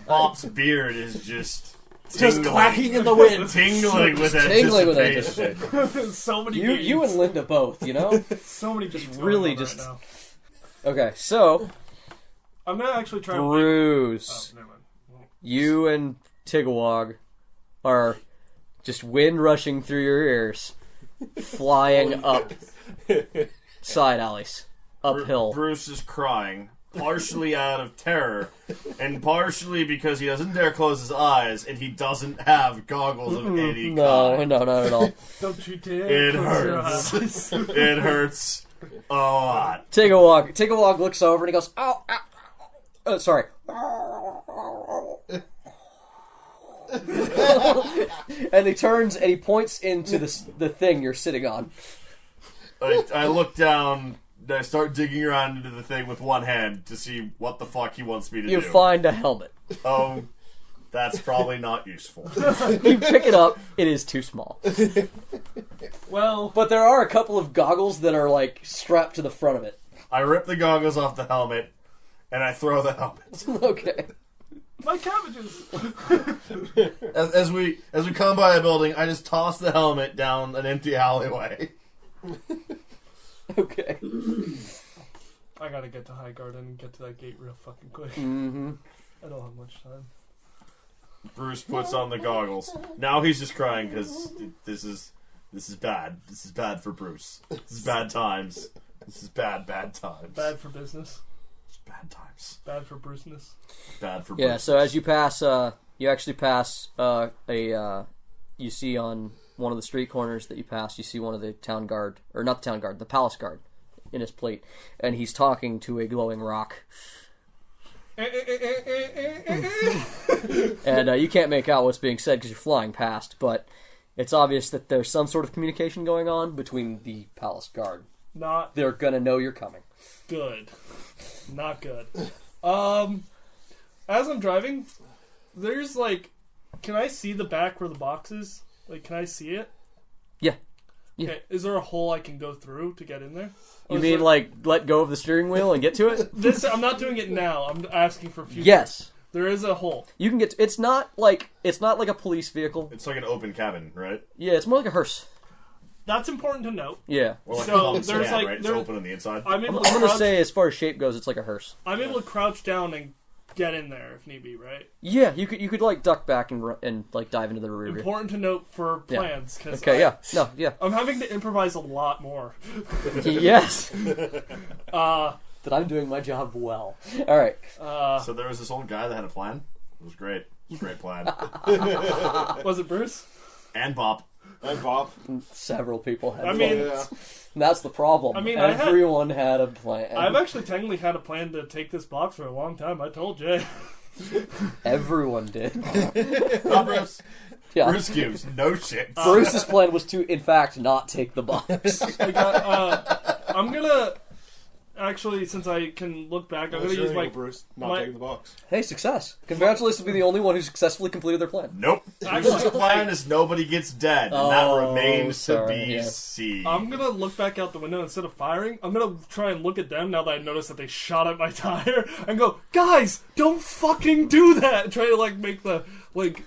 [SPEAKER 3] Bob's beard is just
[SPEAKER 5] Just clacking in the wind.
[SPEAKER 3] tingling with
[SPEAKER 1] Tingling with
[SPEAKER 3] anticipation.
[SPEAKER 4] so many
[SPEAKER 1] You
[SPEAKER 4] games.
[SPEAKER 1] and Linda both, you know?
[SPEAKER 4] So many games going
[SPEAKER 1] really
[SPEAKER 4] on
[SPEAKER 1] just-
[SPEAKER 4] right now.
[SPEAKER 1] Okay, so
[SPEAKER 4] I'm gonna actually try to...
[SPEAKER 1] Bruce,
[SPEAKER 4] Oh, never mind.
[SPEAKER 1] you and Tigawog are just wind rushing through your ears, flying up side alleys, uphill.
[SPEAKER 3] Bruce is crying, partially out of terror, and partially because he doesn't dare close his eyes, and he doesn't have goggles of any
[SPEAKER 1] No,
[SPEAKER 3] kind.
[SPEAKER 1] not at all.
[SPEAKER 4] Don't you dare
[SPEAKER 3] It
[SPEAKER 4] close your
[SPEAKER 3] hurts.
[SPEAKER 4] eyes.
[SPEAKER 3] It hurts a lot.
[SPEAKER 1] Tigawog looks over and he goes, "Oh, ow, oh sorry." And he turns and he points into the thing you're sitting on.
[SPEAKER 3] I look down and I start digging around into the thing with one hand to see what the fuck he wants me to
[SPEAKER 1] You
[SPEAKER 3] do.
[SPEAKER 1] find a helmet.
[SPEAKER 3] Oh, that's probably not useful.
[SPEAKER 1] You pick it up. It is too small.
[SPEAKER 4] Well,
[SPEAKER 1] But there are a couple of goggles that are like strapped to the front of it.
[SPEAKER 3] I rip the goggles off the helmet and I throw the helmet.
[SPEAKER 1] Okay.
[SPEAKER 4] my cabbages.
[SPEAKER 3] As we come by a building, I just toss the helmet down an empty alleyway.
[SPEAKER 1] Okay.
[SPEAKER 4] I gotta get to High Garden and get to that gate real fucking quick.
[SPEAKER 1] Mm-hmm.
[SPEAKER 4] I don't have much time.
[SPEAKER 3] Bruce puts on the goggles. Now he's just crying because this is bad. This is bad for Bruce. This is bad times. This is bad times.
[SPEAKER 4] Bad for business.
[SPEAKER 3] Bad times.
[SPEAKER 4] Bad for Bruceness.
[SPEAKER 3] Bad for
[SPEAKER 1] Yeah,
[SPEAKER 3] Bruce.
[SPEAKER 1] so as you pass, you actually pass you see on one of the street corners that you pass, you see one of the town guard, or not the town guard, the palace guard in his plate, and he's talking to a glowing rock. And you can't make out what's being said because you're flying past, but it's obvious that there's some sort of communication going on between the palace guard.
[SPEAKER 4] Not
[SPEAKER 1] They're gonna know you're coming.
[SPEAKER 4] good. Not good. As I'm driving, there's like, can I see the back where the box is? Like, can I see it?
[SPEAKER 1] Yeah. Yeah.
[SPEAKER 4] Okay. Is there a hole I can go through to get in there? Or
[SPEAKER 1] You
[SPEAKER 4] is
[SPEAKER 1] mean
[SPEAKER 4] there-
[SPEAKER 1] like let go of the steering wheel and get to it?
[SPEAKER 4] this? I'm not doing it now. I'm asking for future.
[SPEAKER 1] Yes.
[SPEAKER 4] There is a hole.
[SPEAKER 1] You can get to, it's not like a police vehicle.
[SPEAKER 3] It's like an open cabin, right?
[SPEAKER 1] Yeah, it's more like a hearse.
[SPEAKER 4] That's important to note.
[SPEAKER 1] Yeah.
[SPEAKER 3] Or like
[SPEAKER 4] So,
[SPEAKER 3] a common
[SPEAKER 4] there's
[SPEAKER 3] sedan,
[SPEAKER 4] like-
[SPEAKER 3] right? It's
[SPEAKER 4] there-
[SPEAKER 3] open on the inside.
[SPEAKER 4] I'm
[SPEAKER 1] I'm
[SPEAKER 4] able to
[SPEAKER 1] gonna
[SPEAKER 4] crouch,
[SPEAKER 1] say as far as shape goes, it's like a hearse.
[SPEAKER 4] I'm able to crouch down and get in there if need be, right?
[SPEAKER 1] Yeah, you could like duck back and like dive into the rear view.
[SPEAKER 4] Important to note for
[SPEAKER 1] Yeah.
[SPEAKER 4] plans. Cause
[SPEAKER 1] Okay, yeah. No, yeah.
[SPEAKER 4] I'm having to improvise a lot more.
[SPEAKER 1] Yes. That I'm doing my job well. All right.
[SPEAKER 3] So there was this old guy that had a plan. It was great. It was a great plan.
[SPEAKER 4] Was it Bruce?
[SPEAKER 3] And Bob.
[SPEAKER 5] And Bob.
[SPEAKER 1] Several people had
[SPEAKER 4] I mean,
[SPEAKER 1] plans. And that's the problem.
[SPEAKER 4] I mean,
[SPEAKER 1] everyone had a plan.
[SPEAKER 4] I've actually technically had a plan to take this box for a long time. I told Jay.
[SPEAKER 1] Everyone did.
[SPEAKER 3] Not Bruce.
[SPEAKER 1] Yeah.
[SPEAKER 3] Bruce gives no shit.
[SPEAKER 1] Bruce's plan was to, in fact, not take the box.
[SPEAKER 4] I got, I'm gonna actually, since I can look back, I'm gonna use my.
[SPEAKER 5] Bruce not
[SPEAKER 4] my-
[SPEAKER 5] taking the box.
[SPEAKER 1] Hey, success! Congratulations to be the only one who successfully completed their plan.
[SPEAKER 3] Nope. Bruce's plan is nobody gets dead, and that
[SPEAKER 1] Oh,
[SPEAKER 3] remains
[SPEAKER 1] sorry,
[SPEAKER 3] to be
[SPEAKER 1] yeah.
[SPEAKER 3] seen.
[SPEAKER 4] I'm gonna look back out the window instead of firing. I'm gonna try and look at them now that I noticed that they shot at my tire and go, guys, don't fucking do that. And try to like make the like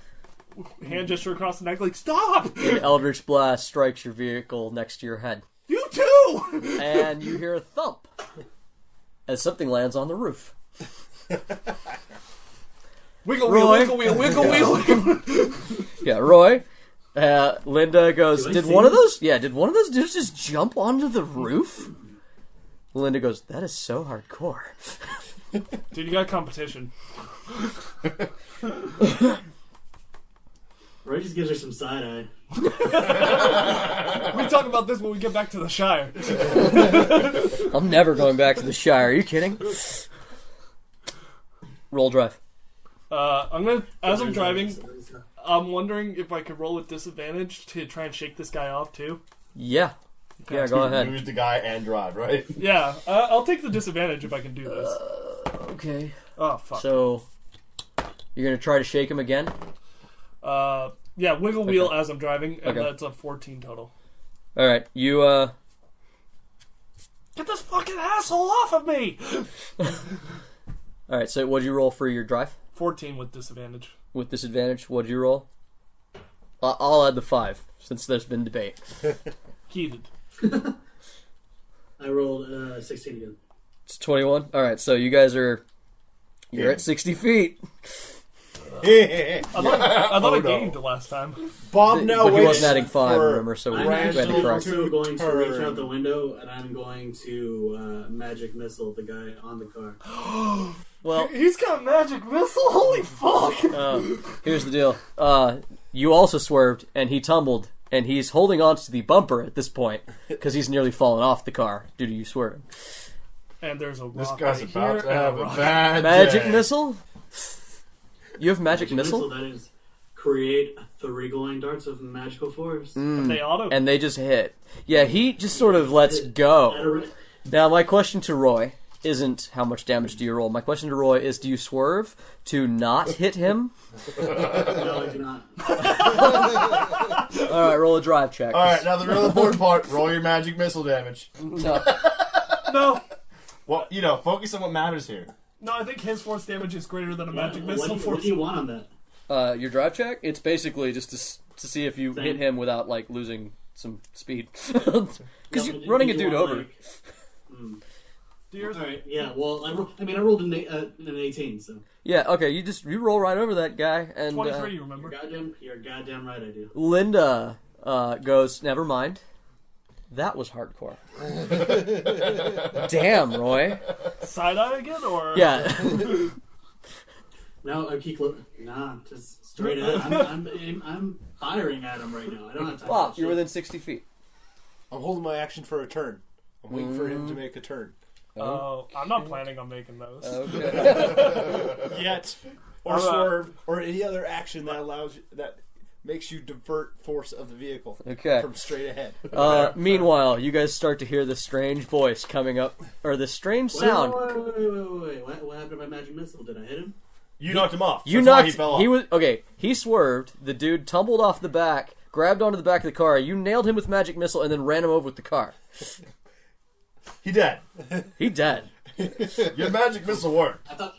[SPEAKER 4] hand gesture across the neck, like stop.
[SPEAKER 1] An eldritch blast strikes your vehicle next to your head,
[SPEAKER 4] You too.
[SPEAKER 1] and you hear a thump as something lands on the roof.
[SPEAKER 4] Wiggle wheel,
[SPEAKER 1] Roy.
[SPEAKER 4] wiggle wheel, wiggle wheel. Wiggle.
[SPEAKER 1] Yeah, Roy. Linda goes,
[SPEAKER 2] Do I
[SPEAKER 1] did
[SPEAKER 2] see
[SPEAKER 1] one of
[SPEAKER 2] this?
[SPEAKER 1] those? Yeah, did one of those dudes just jump onto the roof? Linda goes, that is so hardcore.
[SPEAKER 4] Dude, you got competition.
[SPEAKER 2] Roy just gives her some side eye.
[SPEAKER 4] We talk about this when we get back to the Shire.
[SPEAKER 1] I'm never going back to the Shire. Are you kidding? Roll drive.
[SPEAKER 4] I'm gonna, as I'm driving, I'm wondering if I could roll with disadvantage to try and shake this guy off too.
[SPEAKER 1] Yeah. Yeah, go ahead.
[SPEAKER 3] Lose the guy and drive, right?
[SPEAKER 4] Yeah, I'll take the disadvantage if I can do this.
[SPEAKER 1] Okay.
[SPEAKER 4] Oh fuck.
[SPEAKER 1] So, you're going to try to shake him again?
[SPEAKER 4] Yeah, wiggle wheel as I'm driving, and
[SPEAKER 1] Okay.
[SPEAKER 4] that's a 14 total.
[SPEAKER 1] Alright, you,
[SPEAKER 4] Get this fucking asshole off of me!
[SPEAKER 1] Alright, so what'd you roll for your drive?
[SPEAKER 4] 14 with disadvantage.
[SPEAKER 1] With disadvantage, what'd you roll? I'll add the 5, since there's been debate.
[SPEAKER 4] Heated.
[SPEAKER 2] I rolled 16 again.
[SPEAKER 1] It's 21? Alright, so you guys are... You're
[SPEAKER 3] Yeah.
[SPEAKER 1] at 60 feet.
[SPEAKER 4] I thought I
[SPEAKER 3] no.
[SPEAKER 4] gained the last time.
[SPEAKER 5] Bob now
[SPEAKER 1] But he
[SPEAKER 5] waits
[SPEAKER 1] wasn't adding 5,
[SPEAKER 5] for-
[SPEAKER 1] remember, so we
[SPEAKER 2] I'm
[SPEAKER 1] had to
[SPEAKER 2] actually
[SPEAKER 1] correct.
[SPEAKER 2] also going to reach
[SPEAKER 5] turn.
[SPEAKER 2] out the window, and I'm going to magic missile the guy on the car.
[SPEAKER 1] Well,
[SPEAKER 4] He's got magic missile. Holy fuck!
[SPEAKER 1] here's the deal. You also swerved, and he tumbled, and he's holding on to the bumper at this point, because he's nearly fallen off the car due to you swerving.
[SPEAKER 4] And there's a rock
[SPEAKER 3] This guy's
[SPEAKER 4] right
[SPEAKER 3] about
[SPEAKER 4] here
[SPEAKER 3] to
[SPEAKER 4] and
[SPEAKER 3] have
[SPEAKER 4] a
[SPEAKER 3] a
[SPEAKER 4] rock.
[SPEAKER 3] bad
[SPEAKER 1] Magic
[SPEAKER 3] day.
[SPEAKER 1] missile? You have magic missile?
[SPEAKER 2] That is create 3 glowing darts of magical force.
[SPEAKER 4] They auto.
[SPEAKER 1] And they just hit. Yeah, he just sort of lets go. Now, my question to Roy isn't how much damage do you roll. My question to Roy is, do you swerve to not hit him?
[SPEAKER 2] No, I do not.
[SPEAKER 1] Alright, roll a drive check.
[SPEAKER 3] Alright, now the real important part, roll your magic missile damage.
[SPEAKER 1] No.
[SPEAKER 4] No,
[SPEAKER 3] Well, focus on what matters here.
[SPEAKER 4] no, I think his force damage is greater than a magic missile
[SPEAKER 2] What
[SPEAKER 4] force.
[SPEAKER 2] do you want on that?
[SPEAKER 1] Your drive check? It's basically just to see if you hit him without, like, losing some speed. Because
[SPEAKER 2] Yeah,
[SPEAKER 1] you're
[SPEAKER 2] but
[SPEAKER 1] running a
[SPEAKER 2] you
[SPEAKER 1] dude
[SPEAKER 2] want,
[SPEAKER 1] over.
[SPEAKER 2] like-
[SPEAKER 4] Do yours-
[SPEAKER 2] Alright, yeah, well, I rolled an 18, so.
[SPEAKER 1] Yeah, okay, you roll right over that guy, and
[SPEAKER 4] 23, you remember?
[SPEAKER 2] You're goddamn right I do.
[SPEAKER 1] Linda goes, never mind. That was hardcore. Damn, Roy.
[SPEAKER 4] Side-eye again, or?
[SPEAKER 1] Yeah.
[SPEAKER 2] No, I keep nah, just straight ahead. I'm firing at him right now. I don't have time.
[SPEAKER 1] Bob,
[SPEAKER 2] for
[SPEAKER 1] you're
[SPEAKER 2] that
[SPEAKER 1] within 60 feet.
[SPEAKER 5] I'm holding my action for a turn. I'm waiting for him to make a turn.
[SPEAKER 4] Oh, I'm not planning on making those.
[SPEAKER 1] Okay.
[SPEAKER 5] Yet. Or swerve, or any other action that makes you divert force of the vehicle
[SPEAKER 1] Okay.
[SPEAKER 5] from straight ahead.
[SPEAKER 1] Meanwhile, you guys start to hear this strange voice coming up, or this strange sound.
[SPEAKER 2] Wait. What happened to my magic missile? Did I hit him?
[SPEAKER 3] You knocked him off.
[SPEAKER 1] You
[SPEAKER 3] That's
[SPEAKER 1] knocked.
[SPEAKER 3] why he fell off.
[SPEAKER 1] He was okay. He swerved. The dude tumbled off the back, grabbed onto the back of the car. You nailed him with magic missile, and then ran him over with the car.
[SPEAKER 3] He dead.
[SPEAKER 1] He dead.
[SPEAKER 3] Your magic missile worked.
[SPEAKER 2] I thought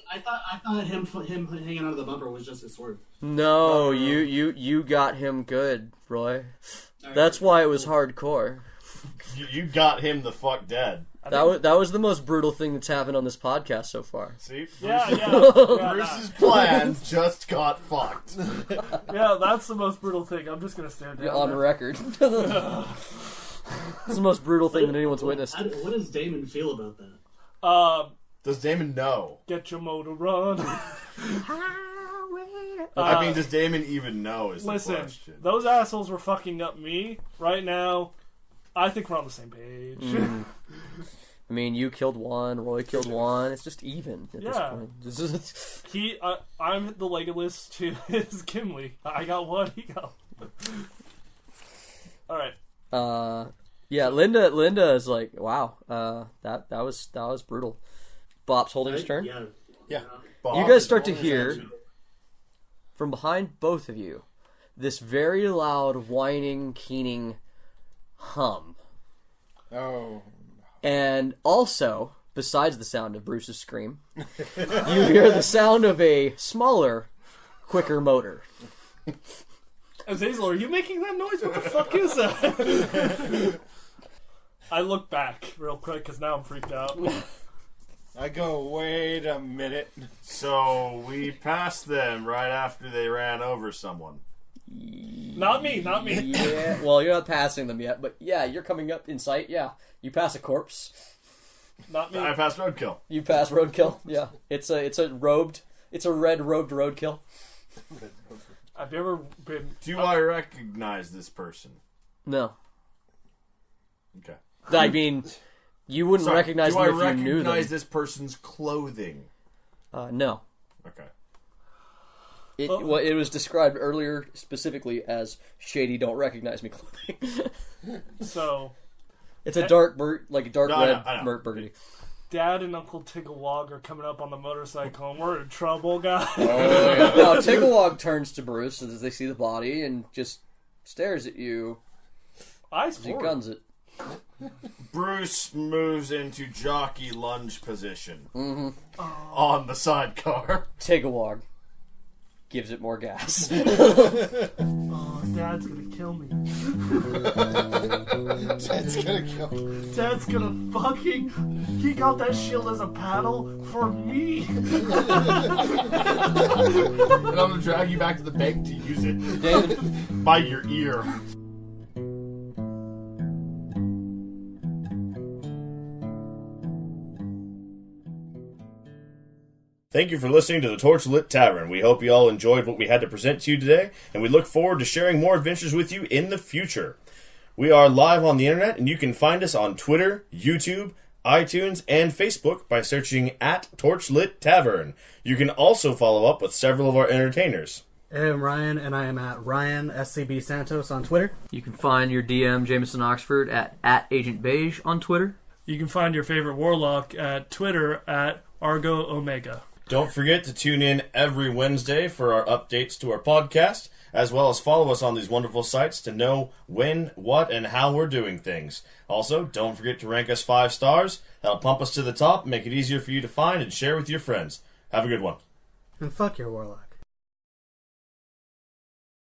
[SPEAKER 2] him hanging out of the bumper was just his swerve.
[SPEAKER 1] No, you got him good, Roy. That's why it was hardcore.
[SPEAKER 3] You got him the fuck dead.
[SPEAKER 1] That was the most brutal thing that's happened on this podcast so far.
[SPEAKER 3] See?
[SPEAKER 4] Yeah.
[SPEAKER 3] Bruce's plan just got fucked.
[SPEAKER 4] Yeah, that's the most brutal thing. I'm just gonna stand down.
[SPEAKER 1] On record. It's the most brutal thing that anyone's witnessed.
[SPEAKER 2] What does Damon feel about that?
[SPEAKER 3] Does Damon know?
[SPEAKER 4] Get your motor run.
[SPEAKER 3] I mean, does Damon even know is the
[SPEAKER 4] Listen,
[SPEAKER 3] question.
[SPEAKER 4] those assholes were fucking up me. Right now, I think we're on the same page.
[SPEAKER 1] I mean, you killed one, Roy killed one. It's just even at this point.
[SPEAKER 4] I'm the Legolas to his Gimli. I got one, he got one. Alright.
[SPEAKER 1] Yeah, Linda is like, wow, that was brutal. Bop's holding his turn.
[SPEAKER 5] Yeah.
[SPEAKER 3] Bob
[SPEAKER 1] You guys
[SPEAKER 3] is
[SPEAKER 1] start to
[SPEAKER 3] always
[SPEAKER 1] hear
[SPEAKER 3] action.
[SPEAKER 1] from behind both of you this very loud whining, keening hum.
[SPEAKER 5] Oh.
[SPEAKER 1] And also, besides the sound of Bruce's scream, you hear the sound of a smaller, quicker motor.
[SPEAKER 4] Azazel, are you making that noise? What the fuck is that? I look back real quick because now I'm freaked out.
[SPEAKER 5] I go, wait a minute.
[SPEAKER 3] So we passed them right after they ran over someone.
[SPEAKER 4] Not me.
[SPEAKER 1] Yeah, well, you're not passing them yet, but yeah, you're coming up in sight. Yeah, you pass a corpse.
[SPEAKER 4] Not me.
[SPEAKER 3] I passed roadkill.
[SPEAKER 1] You pass roadkill. Yeah, it's a red robed roadkill.
[SPEAKER 4] Have you ever been...
[SPEAKER 3] Do I recognize this person?
[SPEAKER 1] No,
[SPEAKER 3] Okay.
[SPEAKER 1] I mean, you wouldn't recognize them if you knew them.
[SPEAKER 3] Do I recognize this person's clothing?
[SPEAKER 1] No.
[SPEAKER 3] Okay.
[SPEAKER 1] It was described earlier specifically as shady. Don't recognize me clothing.
[SPEAKER 4] So...
[SPEAKER 1] It's a dark red
[SPEAKER 3] I know.
[SPEAKER 1] burgundy.
[SPEAKER 4] Dad and Uncle Tigglewog are coming up on the motorcycle and we're in trouble, guys.
[SPEAKER 1] Oh, yeah. No, Tigglewog turns to Bruce as they see the body and just stares at you
[SPEAKER 4] Eyes
[SPEAKER 1] as he
[SPEAKER 4] forward.
[SPEAKER 1] guns it.
[SPEAKER 3] Bruce moves into jockey lunge position on the sidecar.
[SPEAKER 1] Tigglewog gives it more gas.
[SPEAKER 4] Oh, Dad's gonna kill me.
[SPEAKER 5] Dad's gonna kill me.
[SPEAKER 4] Dad's gonna fucking... He got that shield as a paddle for me.
[SPEAKER 3] And I'm gonna drag you back to the bank to use it.
[SPEAKER 1] Damon,
[SPEAKER 3] By your ear. Thank you for listening to the Torchlit Tavern. We hope you all enjoyed what we had to present to you today, and we look forward to sharing more adventures with you in the future. We are live on the internet, and you can find us on Twitter, YouTube, iTunes, and Facebook by searching at Torchlit Tavern. You can also follow up with several of our entertainers.
[SPEAKER 2] Hey, I'm Ryan, and I am at Ryan SCB Santos on Twitter.
[SPEAKER 1] you can find your DM Jameson Oxford at Agent Beige on Twitter.
[SPEAKER 4] You can find your favorite warlock at Twitter at Argo Omega.
[SPEAKER 3] Don't forget to tune in every Wednesday for our updates to our podcast, as well as follow us on these wonderful sites to know when, what, and how we're doing things. Also, don't forget to rank us 5 stars. That'll pump us to the top, make it easier for you to find and share with your friends. Have a good one.
[SPEAKER 2] And fuck your warlock.